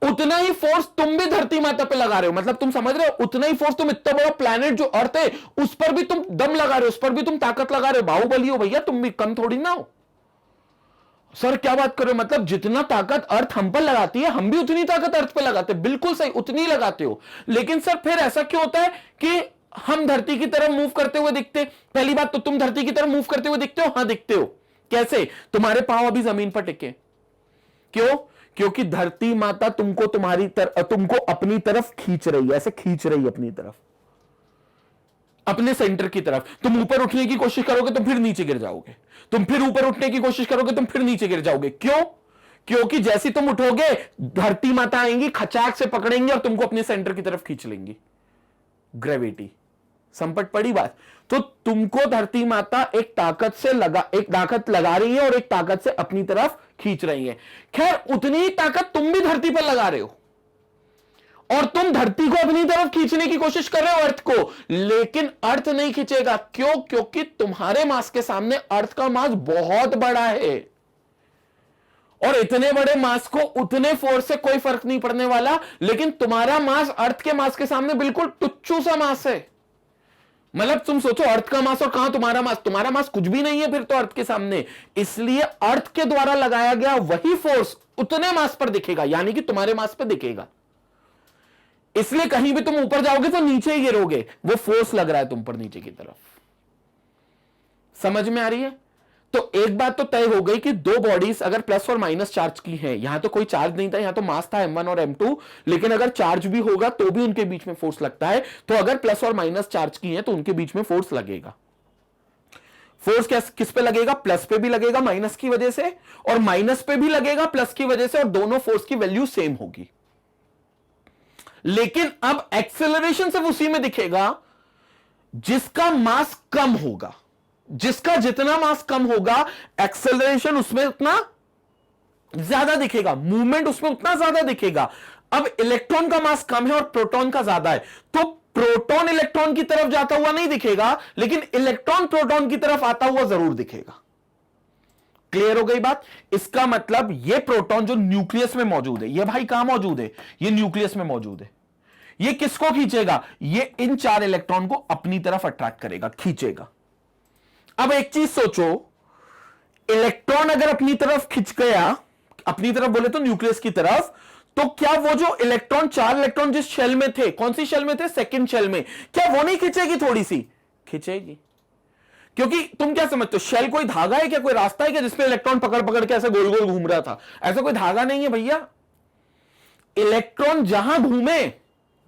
उतना ही फोर्स तुम भी धरती माता पे लगा रहे हो। मतलब तुम समझ रहे हो, उतना ही फोर्स तुम इतना बड़ा प्लैनेट जो अर्थ है उस पर भी तुम दम लगा रहे हो, उस पर भी तुम ताकत लगा रहे हो। बाहुबली हो भैया, तुम भी कम थोड़ी ना हो। सर क्या बात कर रहे हो? मतलब जितना ताकत अर्थ हम पर लगाती है हम भी उतनी ताकत अर्थ पर लगाते हैं। बिल्कुल सही, उतनी लगाते हो। लेकिन सर फिर ऐसा क्यों होता है कि हम धरती की तरफ मूव करते हुए दिखते? पहली बात तो तुम धरती की तरफ मूव करते हुए दिखते हो? हाँ दिखते हो। कैसे? तुम्हारे पांव अभी जमीन पर टिके। क्यों? क्योंकि धरती माता तुमको अपनी तरफ खींच रही है, ऐसे खींच रही है अपनी तरफ, अपने सेंटर की तरफ। तुम ऊपर उठने की कोशिश करोगे तो फिर नीचे गिर जाओगे, तुम फिर ऊपर उठने की कोशिश करोगे तुम फिर नीचे गिर जाओगे। क्यों? क्योंकि जैसे तुम उठोगे धरती माता आएंगी, खचाक से पकड़ेंगी और तुमको अपने सेंटर की तरफ खींच लेंगी। ग्रेविटी, संपट पड़ी बात। तो तुमको धरती माता एक ताकत लगा रही है और एक ताकत से अपनी तरफ खींच रही है। खैर उतनी ही ताकत तुम भी धरती पर लगा रहे हो और तुम धरती को अपनी तरफ खींचने की कोशिश कर रहे हो, अर्थ को, लेकिन अर्थ नहीं खींचेगा। क्यों? क्योंकि तुम्हारे मास के सामने अर्थ का मास बहुत बड़ा है और इतने बड़े मास को उतने फोर्स से कोई फर्क नहीं पड़ने वाला। लेकिन तुम्हारा मास अर्थ के मास के सामने बिल्कुल टुच्चू सा मास है। मतलब तुम सोचो, अर्थ का मास और कहां तुम्हारा मास कुछ भी नहीं है फिर तो अर्थ के सामने। इसलिए अर्थ के द्वारा लगाया गया वही फोर्स उतने मास पर दिखेगा, यानी कि तुम्हारे मास पर दिखेगा। इसलिए कहीं भी तुम ऊपर जाओगे तो नीचे ही गिरोगे, वो फोर्स लग रहा है तुम पर नीचे की तरफ। समझ में आ रही है? तो एक बात तो तय हो गई कि दो बॉडीज अगर प्लस और माइनस चार्ज की हैं, यहां तो कोई चार्ज नहीं था, यहां तो मास था m1 और m2, लेकिन अगर चार्ज भी होगा तो भी उनके बीच में फोर्स लगता है। तो अगर प्लस और माइनस चार्ज की हैं तो उनके बीच में फोर्स लगेगा। फोर्स किस पे लगेगा? प्लस पे भी लगेगा माइनस की वजह से, और माइनस पे भी लगेगा प्लस की वजह से, और दोनों फोर्स की वैल्यू सेम होगी। लेकिन अब एक्सेलरेशन सिर्फ उसी में दिखेगा जिसका मास कम होगा। जिसका जितना मास कम होगा एक्सेलरेशन उसमें उतना ज्यादा दिखेगा, मूवमेंट उसमें उतना ज्यादा दिखेगा। अब इलेक्ट्रॉन का मास कम है और प्रोटॉन का ज्यादा है, तो प्रोटॉन इलेक्ट्रॉन की तरफ जाता हुआ नहीं दिखेगा, लेकिन इलेक्ट्रॉन प्रोटॉन की तरफ आता हुआ जरूर दिखेगा। क्लियर हो गई बात? इसका मतलब ये प्रोटॉन जो न्यूक्लियस में मौजूद है, ये भाई कहां मौजूद है? ये न्यूक्लियस में मौजूद है। ये किसको खींचेगा? ये इन 4 इलेक्ट्रॉन को अपनी तरफ अट्रैक्ट करेगा, खींचेगा। अब एक चीज सोचो, इलेक्ट्रॉन अगर अपनी तरफ खिंच गया, अपनी तरफ बोले तो न्यूक्लियस की तरफ, तो क्या वो जो इलेक्ट्रॉन 4 इलेक्ट्रॉन जिस शेल में थे, कौन सी शेल में थे? सेकंड शेल में, क्या वो नहीं खिंचेगी? थोड़ी सी खिंचेगी। क्योंकि तुम क्या समझते हो, शेल कोई धागा है क्या, कोई रास्ता है क्या जिसपे इलेक्ट्रॉन पकड़ पकड़ के ऐसे गोल गोल घूम रहा था? ऐसा कोई धागा नहीं है भैया। इलेक्ट्रॉन जहां घूमे,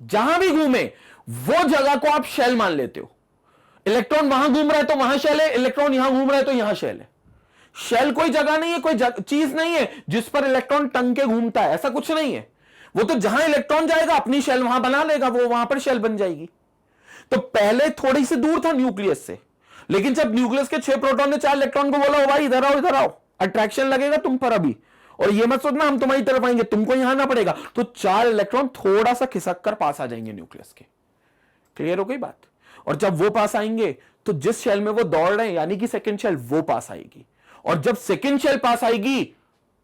जहां भी घूमे, वो जगह को आप शेल मान लेते हो। इलेक्ट्रॉन वहां घूम रहा है तो वहां शेल है, इलेक्ट्रॉन यहां घूम रहा है तो यहां शेल है। शेल कोई जगह नहीं है, कोई चीज नहीं है जिस पर इलेक्ट्रॉन टंग के घूमता है, ऐसा कुछ नहीं है। वो तो जहां इलेक्ट्रॉन जाएगा अपनी शेल वहां बना लेगा, वो वहां पर शेल बन जाएगी। तो पहले थोड़ी सी दूर था न्यूक्लियस से, लेकिन जब न्यूक्लियस के 6 प्रोटॉन ने 4 इलेक्ट्रॉन को बोला, ओ भाई इधर आओ इधर आओ, अट्रैक्शन लगेगा तुम पर अभी, और ये मत सोचना हम तुम्हारी तरफ आएंगे, तुमको यहां आना पड़ेगा, तो 4 इलेक्ट्रॉन थोड़ा सा खिसक कर पास आ जाएंगे न्यूक्लियस के। क्लियर हो गई बात? और जब वो पास आएंगे तो जिस शेल में वो दौड़ रहे हैं यानी कि सेकंड शेल, वो पास आएगी, और जब सेकंड शेल पास आएगी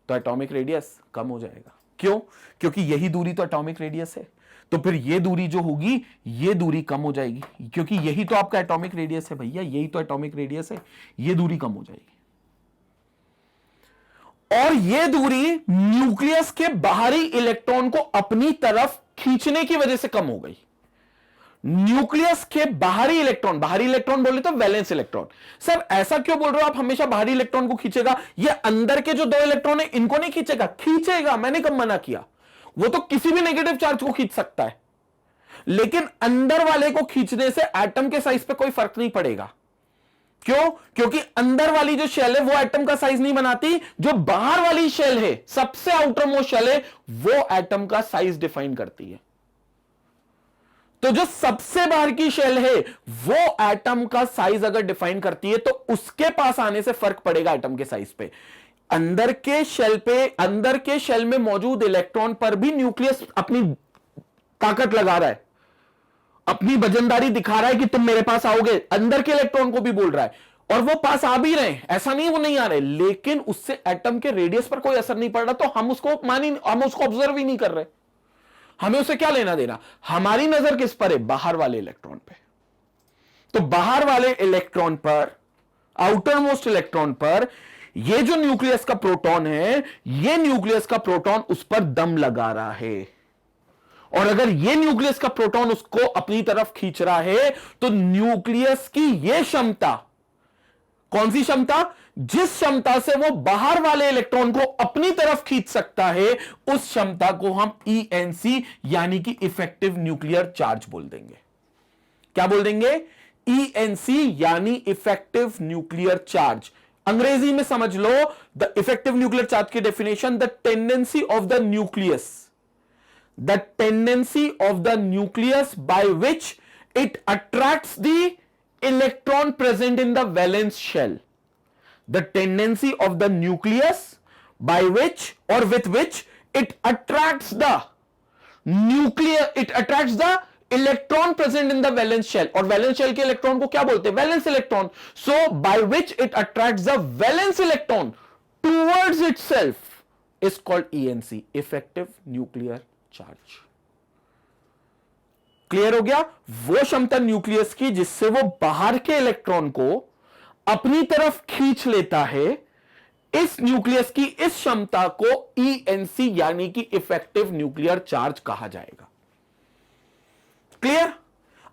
तो एटॉमिक रेडियस कम हो जाएगा। क्यों? क्योंकि यही दूरी तो एटॉमिक रेडियस है, तो फिर ये दूरी जो होगी ये दूरी कम हो जाएगी, क्योंकि यही तो आपका एटॉमिक रेडियस है भैया, यही तो एटॉमिक रेडियस है, ये दूरी कम हो जाएगी। और ये दूरी न्यूक्लियस के बाहरी इलेक्ट्रॉन को अपनी तरफ खींचने की वजह से कम हो गई। न्यूक्लियस के बाहरी इलेक्ट्रॉन बोले तो वैलेंस इलेक्ट्रॉन। सर ऐसा क्यों बोल रहे हो आप, हमेशा बाहरी इलेक्ट्रॉन को खींचेगा? ये अंदर के जो 2 इलेक्ट्रॉन है इनको नहीं खींचेगा? खींचेगा, मैंने कब मना किया? वो तो किसी भी नेगेटिव चार्ज को खींच सकता है, लेकिन अंदर वाले को खींचने से एटम के साइज पे कोई फर्क नहीं पड़ेगा। क्यों? क्योंकि अंदर वाली जो शेल है वो एटम का साइज नहीं बनाती, जो बाहर वाली शेल है, सबसे आउटर मोस्ट शेल है, वो एटम का साइज डिफाइन करती है। तो जो सबसे बाहर की शेल है वो एटम का साइज अगर डिफाइन करती है तो उसके पास आने से फर्क पड़ेगा एटम के साइज पे। अंदर के शेल में मौजूद इलेक्ट्रॉन पर भी न्यूक्लियस अपनी ताकत लगा रहा है, अपनी वजनदारी दिखा रहा है कि तुम मेरे पास आओगे, अंदर के इलेक्ट्रॉन को भी बोल रहा है, और वो पास आ भी रहे हैं, ऐसा नहीं वो नहीं आ रहे, लेकिन उससे एटम के रेडियस पर कोई असर नहीं पड़ रहा, तो हम उसको ऑब्जर्व ही नहीं कर रहे। हमें उसे क्या लेना देना? हमारी नजर किस पर है? बाहर वाले इलेक्ट्रॉन पे। तो बाहर वाले इलेक्ट्रॉन पर, आउटर मोस्ट इलेक्ट्रॉन पर, ये जो न्यूक्लियस का प्रोटॉन है, ये न्यूक्लियस का प्रोटॉन उस पर दम लगा रहा है, और अगर ये न्यूक्लियस का प्रोटॉन उसको अपनी तरफ खींच रहा है तो न्यूक्लियस की ये क्षमता, कौन सी क्षमता? जिस क्षमता से वो बाहर वाले इलेक्ट्रॉन को अपनी तरफ खींच सकता है, उस क्षमता को हम ENC यानी कि इफेक्टिव न्यूक्लियर चार्ज बोल देंगे। क्या बोल देंगे? ENC यानी इफेक्टिव न्यूक्लियर चार्ज। अंग्रेजी में समझ लो, द इफेक्टिव न्यूक्लियर चार्ज की definition, the tendency of the nucleus by which it attracts the electron present in the valence shell. The tendency of the nucleus by which or with which it attracts the electron present in the valence shell. और valence shell के इलेक्ट्रॉन को क्या बोलते हैं? valence electron. So by which it attracts the valence electron towards itself is called ENC, effective nuclear charge. Clear हो गया? वो क्षमता न्यूक्लियस की जिससे वो बाहर के इलेक्ट्रॉन को अपनी तरफ खींच लेता है, इस न्यूक्लियस की इस क्षमता को ENC यानी कि इफेक्टिव न्यूक्लियर चार्ज कहा जाएगा। क्लियर?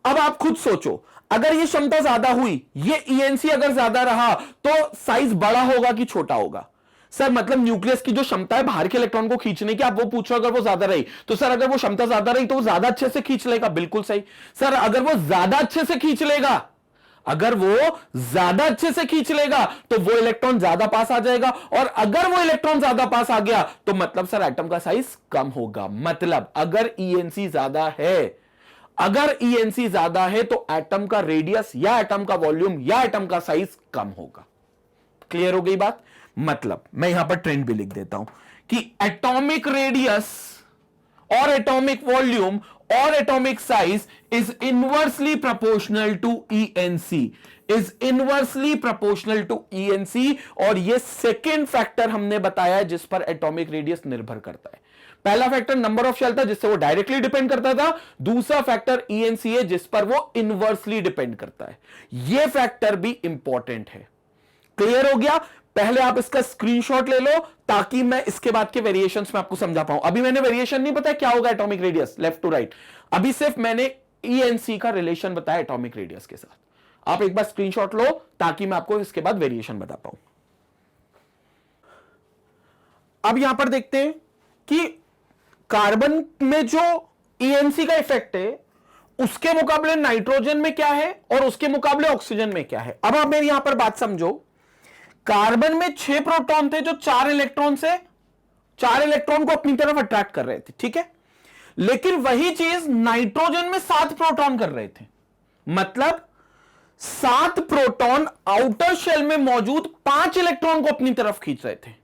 अब आप खुद सोचो, अगर ये क्षमता ज्यादा हुई, ये ENC अगर ज्यादा रहा तो साइज बड़ा होगा कि छोटा होगा? सर मतलब न्यूक्लियस की जो क्षमता है बाहर के इलेक्ट्रॉन को खींचने की, आप वो पूछ रहे हो, अगर वो ज्यादा रही तो सर अगर वो क्षमता ज्यादा रही तो वो ज्यादा अच्छे से खींच लेगा। बिल्कुल सही सर, अगर वो ज्यादा अच्छे से खींच लेगा, तो वो इलेक्ट्रॉन ज्यादा पास आ जाएगा, और अगर वो इलेक्ट्रॉन ज्यादा पास आ गया तो मतलब सर एटम का साइज कम होगा। मतलब अगर ENC ज्यादा है तो एटम का रेडियस या एटम का वॉल्यूम या एटम का साइज कम होगा। क्लियर हो गई बात? मतलब मैं यहां पर ट्रेंड भी लिख देता हूं कि एटॉमिक रेडियस और एटॉमिक वॉल्यूम और atomic size is inversely proportional to ENC, और ये सेकेंड फैक्टर हमने बताया जिस पर एटॉमिक रेडियस निर्भर करता है। पहला फैक्टर नंबर ऑफ शेल था जिससे वो डायरेक्टली डिपेंड करता था, दूसरा फैक्टर ENC है जिस पर वो इनवर्सली डिपेंड करता है। ये फैक्टर भी इंपॉर्टेंट है। क्लियर हो गया? पहले आप इसका स्क्रीनशॉट ले लो ताकि मैं इसके बाद के वेरिएशंस में आपको समझा पाऊं। अभी मैंने वेरिएशन नहीं बताया क्या होगा atomic radius left to right, अभी सिर्फ मैंने ENC का रिलेशन बताया एटॉमिक रेडियस के साथ। आप एक बार स्क्रीनशॉट लो ताकि मैं आपको इसके बाद वेरिएशन बता पाऊं। अब यहां पर देखते हैं कि कार्बन में जो ईएनसी का इफेक्ट है उसके मुकाबले नाइट्रोजन में क्या है और उसके मुकाबले ऑक्सीजन में क्या है। अब आप मेरी यहां पर बात समझो, कार्बन में 6 प्रोटॉन थे जो 4 इलेक्ट्रॉन से 4 इलेक्ट्रॉन को अपनी तरफ अट्रैक्ट कर रहे थे, ठीक है। लेकिन वही चीज नाइट्रोजन में 7 प्रोटॉन कर रहे थे, मतलब 7 प्रोटॉन आउटर शेल में मौजूद 5 इलेक्ट्रॉन को अपनी तरफ खींच रहे थे।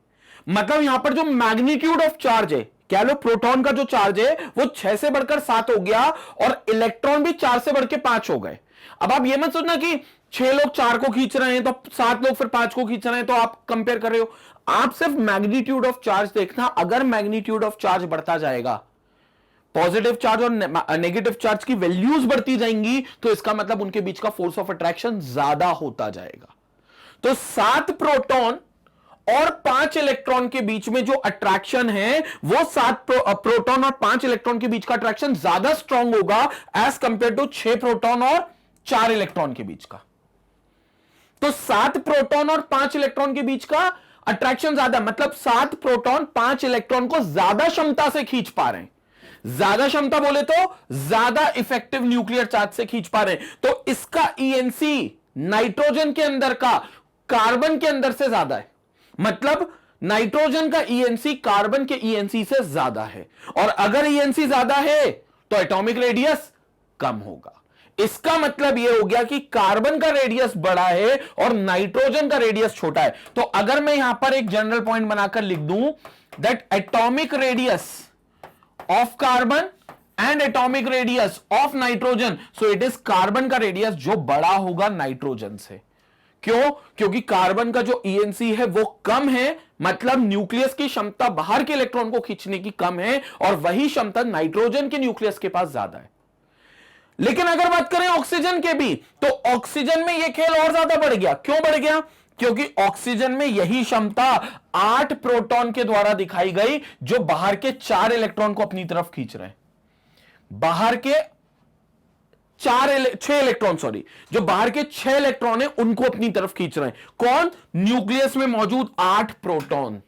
मतलब यहां पर जो मैग्नीट्यूड ऑफ चार्ज है, क्या लो प्रोटॉन का जो चार्ज है वो 6 से बढ़कर 7 हो गया और इलेक्ट्रॉन भी 4 से बढ़कर 5 हो गए। अब आप ये मत सोचना कि 6 लोग 4 को खींच रहे हैं तो 7 लोग फिर 5 को खींच रहे हैं तो आप कंपेयर कर रहे हो। आप सिर्फ मैग्नीट्यूड ऑफ चार्ज देखना, अगर मैग्नीट्यूड ऑफ चार्ज बढ़ता जाएगा, पॉजिटिव चार्ज और नेगेटिव चार्ज की वैल्यूज बढ़ती जाएंगी, तो इसका मतलब उनके बीच का फोर्स ऑफ अट्रैक्शन ज्यादा होता जाएगा। तो 7 प्रोटॉन और 5 इलेक्ट्रॉन के बीच में जो अट्रैक्शन है वो 7 प्रोटॉन और 5 इलेक्ट्रॉन के बीच का अट्रैक्शन ज्यादा स्ट्रांग होगा एज कंपेयर टू 6 प्रोटॉन और 4 इलेक्ट्रॉन के बीच का। तो 7 प्रोटॉन और 5 इलेक्ट्रॉन के बीच का अट्रैक्शन ज्यादा, मतलब 7 प्रोटॉन 5 इलेक्ट्रॉन को ज्यादा क्षमता से खींच पा रहे हैं। ज्यादा क्षमता बोले तो ज्यादा इफेक्टिव न्यूक्लियर चार्ज से खींच पा रहे हैं। तो इसका ईएनसी नाइट्रोजन के अंदर का कार्बन के अंदर से ज्यादा है, मतलब नाइट्रोजन का ईएनसी कार्बन के ईएनसी से ज्यादा है। और अगर ईएनसी ज्यादा है तो एटॉमिक रेडियस कम होगा। इसका मतलब यह हो गया कि कार्बन का रेडियस बड़ा है और नाइट्रोजन का रेडियस छोटा है। तो अगर मैं यहां पर एक जनरल पॉइंट बनाकर लिख दूं that atomic radius of carbon and atomic radius of nitrogen, so it is carbon का रेडियस जो बड़ा होगा नाइट्रोजन से। क्यों? क्योंकि कार्बन का जो ईएनसी है वो कम है, मतलब न्यूक्लियस की क्षमता बाहर के इलेक्ट्रॉन को खींचने की कम है और वही क्षमता नाइट्रोजन के न्यूक्लियस के पास ज्यादा है। लेकिन अगर बात करें ऑक्सीजन के भी, तो ऑक्सीजन में यह खेल और ज्यादा बढ़ गया। क्यों बढ़ गया? क्योंकि ऑक्सीजन में यही क्षमता 8 प्रोटॉन के द्वारा दिखाई गई जो बाहर के 4 इलेक्ट्रॉन को अपनी तरफ खींच रहे हैं। बाहर के 6 इलेक्ट्रॉन, सॉरी, जो बाहर के 6 इलेक्ट्रॉन है उनको अपनी तरफ खींच रहे हैं। कौन? न्यूक्लियस में मौजूद 8 प्रोटॉन।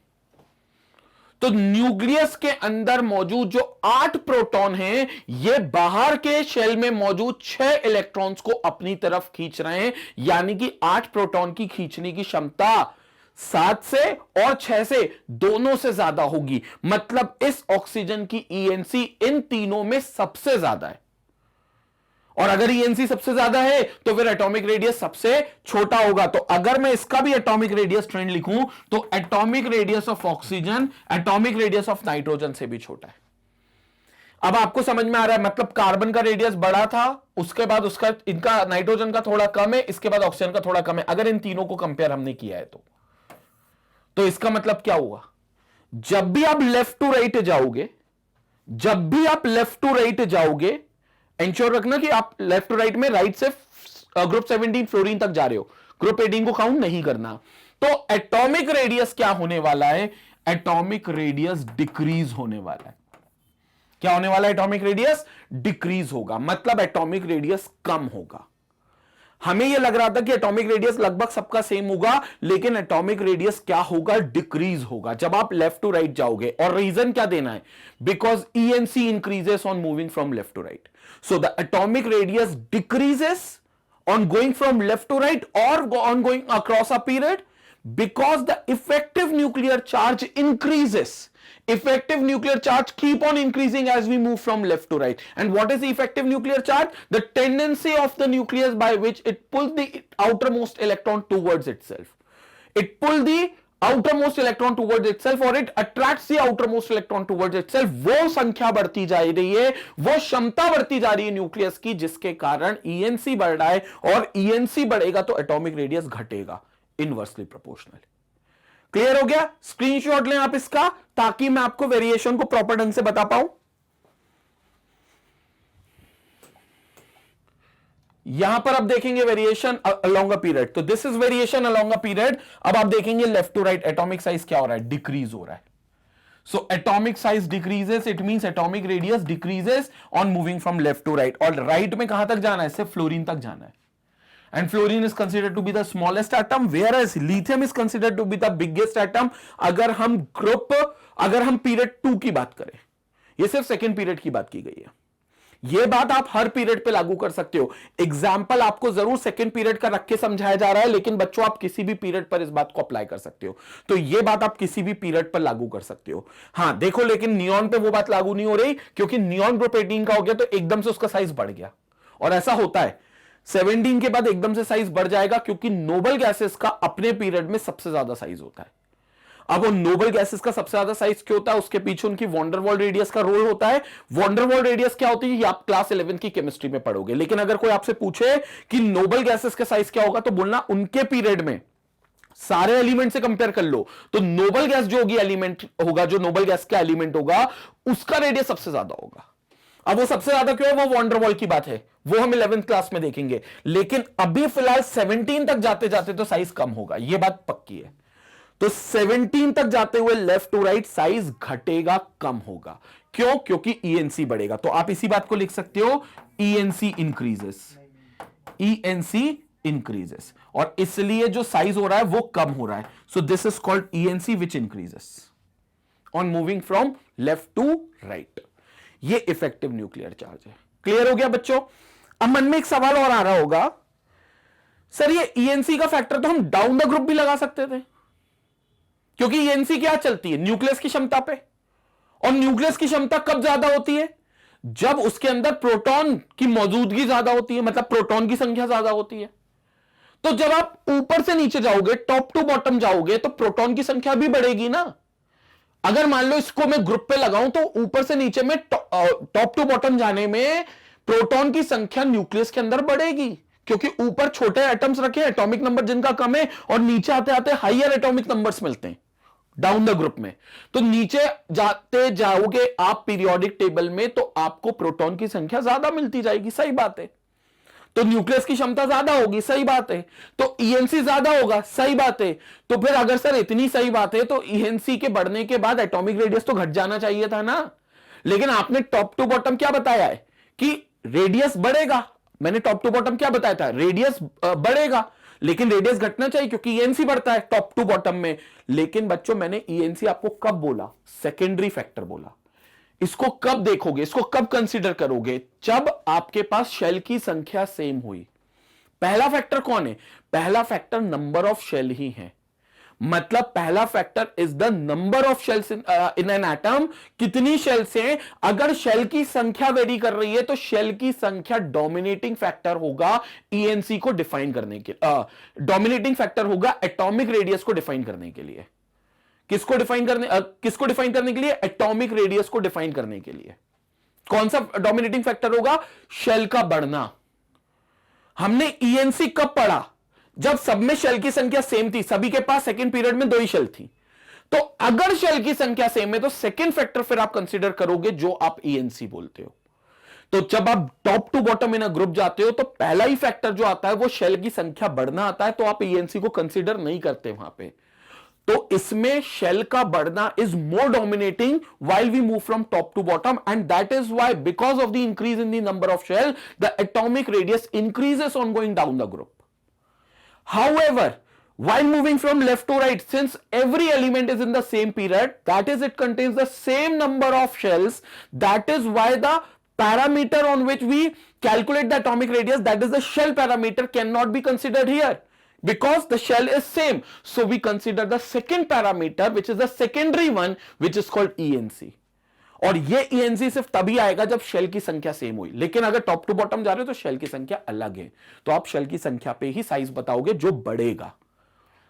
तो न्यूक्लियस के अंदर मौजूद जो 8 प्रोटॉन हैं, ये बाहर के शेल में मौजूद 6 इलेक्ट्रॉन्स को अपनी तरफ खींच रहे हैं। यानी कि 8 प्रोटॉन की खींचने की क्षमता 7 से और 6 से दोनों से ज्यादा होगी। मतलब इस ऑक्सीजन की ईएनसी इन तीनों में सबसे ज्यादा है। और अगर ईएनसी सबसे ज्यादा है तो फिर एटॉमिक रेडियस सबसे छोटा होगा। तो अगर मैं इसका भी एटॉमिक रेडियस ट्रेंड लिखूं तो atomic radius of oxygen atomic radius of nitrogen से भी छोटा है। अब आपको समझ में आ रहा है, मतलब कार्बन का रेडियस बड़ा था, उसके बाद उसका इनका नाइट्रोजन का थोड़ा कम है, इसके बाद ऑक्सीजन का थोड़ा कम है। अगर इन तीनों को कंपेयर हमने किया है तो इसका मतलब क्या हुआ? जब भी आप लेफ्ट टू राइट जाओगे, जब भी आप लेफ्ट टू राइट जाओगे, इंश्योर रखना कि आप लेफ्ट टू राइट में राइट से ग्रुप 17 फ्लोरीन तक जा रहे हो, ग्रुप 18 को काउंट नहीं करना। तो एटॉमिक रेडियस क्या होने वाला है? एटॉमिक रेडियस डिक्रीज होने वाला है। क्या होने वाला है? एटॉमिक रेडियस डिक्रीज होगा, मतलब एटॉमिक रेडियस कम होगा। हमें यह लग रहा था कि एटॉमिक रेडियस लगभग सबका सेम होगा, लेकिन एटॉमिक रेडियस क्या होगा? डिक्रीज होगा जब आप लेफ्ट टू राइट जाओगे। और रीजन क्या देना है? Because ENC increases on moving from left to right, so the atomic radius decreases on going from left to right or on going across a period because the effective nuclear charge increases. Effective nuclear charge keep on increasing as we move from left to right. And what is the effective nuclear charge? The tendency of the nucleus by which it pulls the outermost electron towards itself. It pulls the outermost electron towards itself or it attracts the outermost electron towards itself. वो संख्या बढ़ती जा रही है, वो क्षमता बढ़ती जा रही है न्यूक्लियस की, जिसके कारण ईएनसी बढ़ रहा है। और ईएनसी बढ़ेगा तो एटॉमिक रेडियस घटेगा, इनवर्सली प्रोपोर्शनल। क्लियर हो गया? स्क्रीनशॉट लें आप इसका, ताकि मैं आपको वेरिएशन को प्रॉपर ढंग से बता पाऊं। यहां पर आप देखेंगे वेरिएशन अलोंग अ पीरियड, तो this is variation along a period. अब आप देखेंगे left to right atomic size क्या हो रहा है? डिक्रीज हो रहा है। So atomic size decreases, it means atomic radius decreases on moving from left to right. और राइट में कहां तक जाना है? सिर्फ फ्लोरीन तक जाना है। and fluorine is considered to be the smallest atom, whereas lithium is considered to be the biggest atom. अगर हम पीरियड 2 की बात करें, ये सिर्फ सेकेंड पीरियड की बात की गई है, ये बात आप हर पीरियड पे लागू कर सकते हो। एग्जाम्पल आपको जरूर सेकंड पीरियड का रख के समझाया जा रहा है, लेकिन बच्चों आप किसी भी पीरियड पर इस बात को अप्लाई कर सकते हो। तो ये बात आप किसी भी पीरियड पर लागू कर सकते हो। हां देखो, लेकिन नियॉन पे वो बात लागू नहीं हो रही, क्योंकि नियॉन ग्रुप 18 का हो गया तो एकदम से उसका साइज बढ़ गया, और ऐसा होता है 17 के बाद एकदम से साइज बढ़ जाएगा, क्योंकि नोबल गैसेस का अपने पीरियड में सबसे ज्यादा साइज होता है। अब वो नोबल गैसेस का सबसे ज्यादा साइज क्यों होता है, उसके पीछे उनकी वॉन्डरवॉल रेडियस का रोल होता है। वॉन्डरवॉल रेडियस क्या होती है, ये आप क्लास 11 की केमिस्ट्री में पढ़ोगे। लेकिन अगर कोई आपसे पूछे कि नोबल गैसेस का साइज क्या होगा, तो बोलना उनके पीरियड में सारे एलिमेंट से कंपेयर कर लो, तो नोबल गैस जो होगी एलिमेंट होगा, जो नोबल गैस का एलिमेंट होगा, उसका रेडियस सबसे ज्यादा होगा। अब वो सबसे ज्यादा क्यों है, वो वॉन्डरवॉल की बात है, वो हम 11th क्लास में देखेंगे। लेकिन अभी फिलहाल 17 तक जाते जाते तो साइज कम होगा, ये बात पक्की है। तो 17 तक जाते हुए लेफ्ट टू राइट साइज घटेगा, कम होगा। क्यों? क्योंकि ईएनसी बढ़ेगा। तो आप इसी बात को लिख सकते हो, ईएनसी इंक्रीजेस, ईएनसी इंक्रीजेस, और इसलिए जो साइज हो रहा है वो कम हो रहा है। So this is called ENC which increases on moving from left to right. ये इफेक्टिव न्यूक्लियर चार्ज है। क्लियर हो गया बच्चों? अब मन में एक सवाल और आ रहा होगा, सर ये ईएनसी का फैक्टर तो हम डाउन द ग्रुप भी लगा सकते थे, क्योंकि ईएनसी क्या चलती है, न्यूक्लियस की क्षमता पे, और न्यूक्लियस की क्षमता कब ज्यादा होती है, जब उसके अंदर प्रोटॉन की मौजूदगी ज्यादा होती है, मतलब प्रोटॉन की संख्या ज्यादा होती है। तो जब आप ऊपर से नीचे जाओगे, टॉप टू बॉटम जाओगे, तो प्रोटॉन की संख्या भी बढ़ेगी ना। अगर मान लो इसको मैं ग्रुप पे लगाऊं, तो ऊपर से नीचे में टॉप टू बॉटम जाने में प्रोटॉन की संख्या न्यूक्लियस के अंदर बढ़ेगी, क्योंकि ऊपर छोटे एटम्स रखे, एटॉमिक नंबर जिनका कम है, और नीचे आते आते हाइयर एटॉमिक नंबर्स मिलते हैं डाउन द ग्रुप में। तो नीचे जाते जाओगे आप पीरियोडिक टेबल में, तो आपको प्रोटॉन की संख्या ज्यादा मिलती जाएगी, सही बात है। तो न्यूक्लियस की क्षमता ज्यादा होगी, सही बात है। तो ईएनसी ज्यादा होगा, सही बात है। तो फिर अगर सर इतनी सही बात है, तो ईएनसी के बढ़ने के बाद एटॉमिक रेडियस तो घट जाना चाहिए था ना। लेकिन आपने टॉप टू बॉटम क्या बताया है कि रेडियस बढ़ेगा। मैंने टॉप टू बॉटम क्या बताया था, रेडियस बढ़ेगा, लेकिन रेडियस घटना चाहिए, क्योंकि ईएनसी बढ़ता है टॉप टू बॉटम में। लेकिन बच्चों मैंने ईएनसी आपको कब बोला, सेकेंडरी फैक्टर बोला। इसको कब देखोगे, इसको कब कंसीडर करोगे, जब आपके पास शेल की संख्या सेम हुई। पहला फैक्टर कौन है, पहला फैक्टर नंबर ऑफ शेल ही है। मतलब पहला factor is the number of shells in an atom. कितनी शेल्स हैं, अगर शेल की संख्या वेरी कर रही है, तो शेल की संख्या डोमिनेटिंग फैक्टर होगा ईएनसी को डिफाइन करने के, डोमिनेटिंग फैक्टर होगा एटॉमिक रेडियस को डिफाइन करने के लिए। किसको डिफाइन करने के लिए, एटॉमिक रेडियस को डिफाइन करने के लिए। कौन सा डोमिनेटिंग फैक्टर होगा, शेल का बढ़ना। हमने ईएनसी कब पढ़ा, जब सब में शेल की संख्या सेम थी, सभी के पास सेकंड पीरियड में 2 ही शेल थी। तो अगर शेल की संख्या सेम है, तो सेकंड फैक्टर फिर आप कंसीडर करोगे जो आप ईएनसी बोलते हो। तो जब आप top to bottom in a group जाते हो, तो पहला ही फैक्टर जो आता है वो शेल की संख्या बढ़ना आता है, तो आप ईएनसी को कंसीडर नहीं करते वहां पे। तो इसमें शेल का बढ़ना is more dominating while we move from top to bottom, and that is why, because of the increase in the number of shell, the atomic radius increases on going down the group. However, while moving from left to right, since every element is in the same period, that is, it contains the same number of shells, that is why the parameter on which we calculate the atomic radius, that is the shell parameter, cannot be considered here, because the shell is same. So we consider the second parameter, which is the secondary one, which is called ENC. और ये ENC सिर्फ तभी आएगा जब शेल की संख्या सेम हुई। लेकिन अगर टॉप टू बॉटम जा रहे हो तो शेल की संख्या अलग है, तो आप शेल की संख्या पे ही साइज बताओगे जो बढ़ेगा।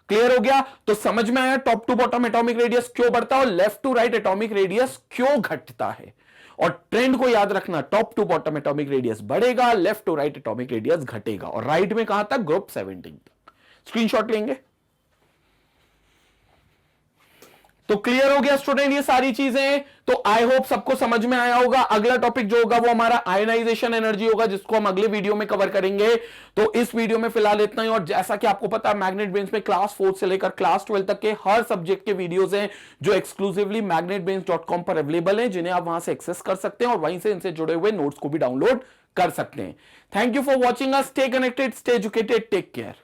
क्लियर हो गया? तो समझ में आया top to bottom atomic radius क्यों बढ़ता है और left to right atomic radius क्यों घटता है। और ट्रेंड को याद रखना, top to bottom atomic radius बढ़ेगा, left to right atomic radius घटेगा। और राइट में कहां तक, ग्रुप 17 तक। स्क्रीनशॉट लेंगे तो क्लियर हो गया स्टूडेंट ये सारी चीजें। तो आई होप सबको समझ में आया होगा। अगला टॉपिक जो होगा वो हमारा आयनाइजेशन एनर्जी होगा, जिसको हम अगले वीडियो में कवर करेंगे। तो इस वीडियो में फिलहाल इतना ही। और जैसा कि आपको पता है, मैग्नेट ब्रेन्स में क्लास 4 से लेकर क्लास 12 तक के हर सब्जेक्ट के वीडियोस हैं जो एक्सक्लूसिवली magnetbrains.com पर अवेलेबल हैं, जिन्हें आप वहां से एक्सेस कर सकते हैं और वहीं से इनसे जुड़े हुए नोट्स को भी डाउनलोड कर सकते हैं। Thank you for watching us. Stay connected, stay educated, take care.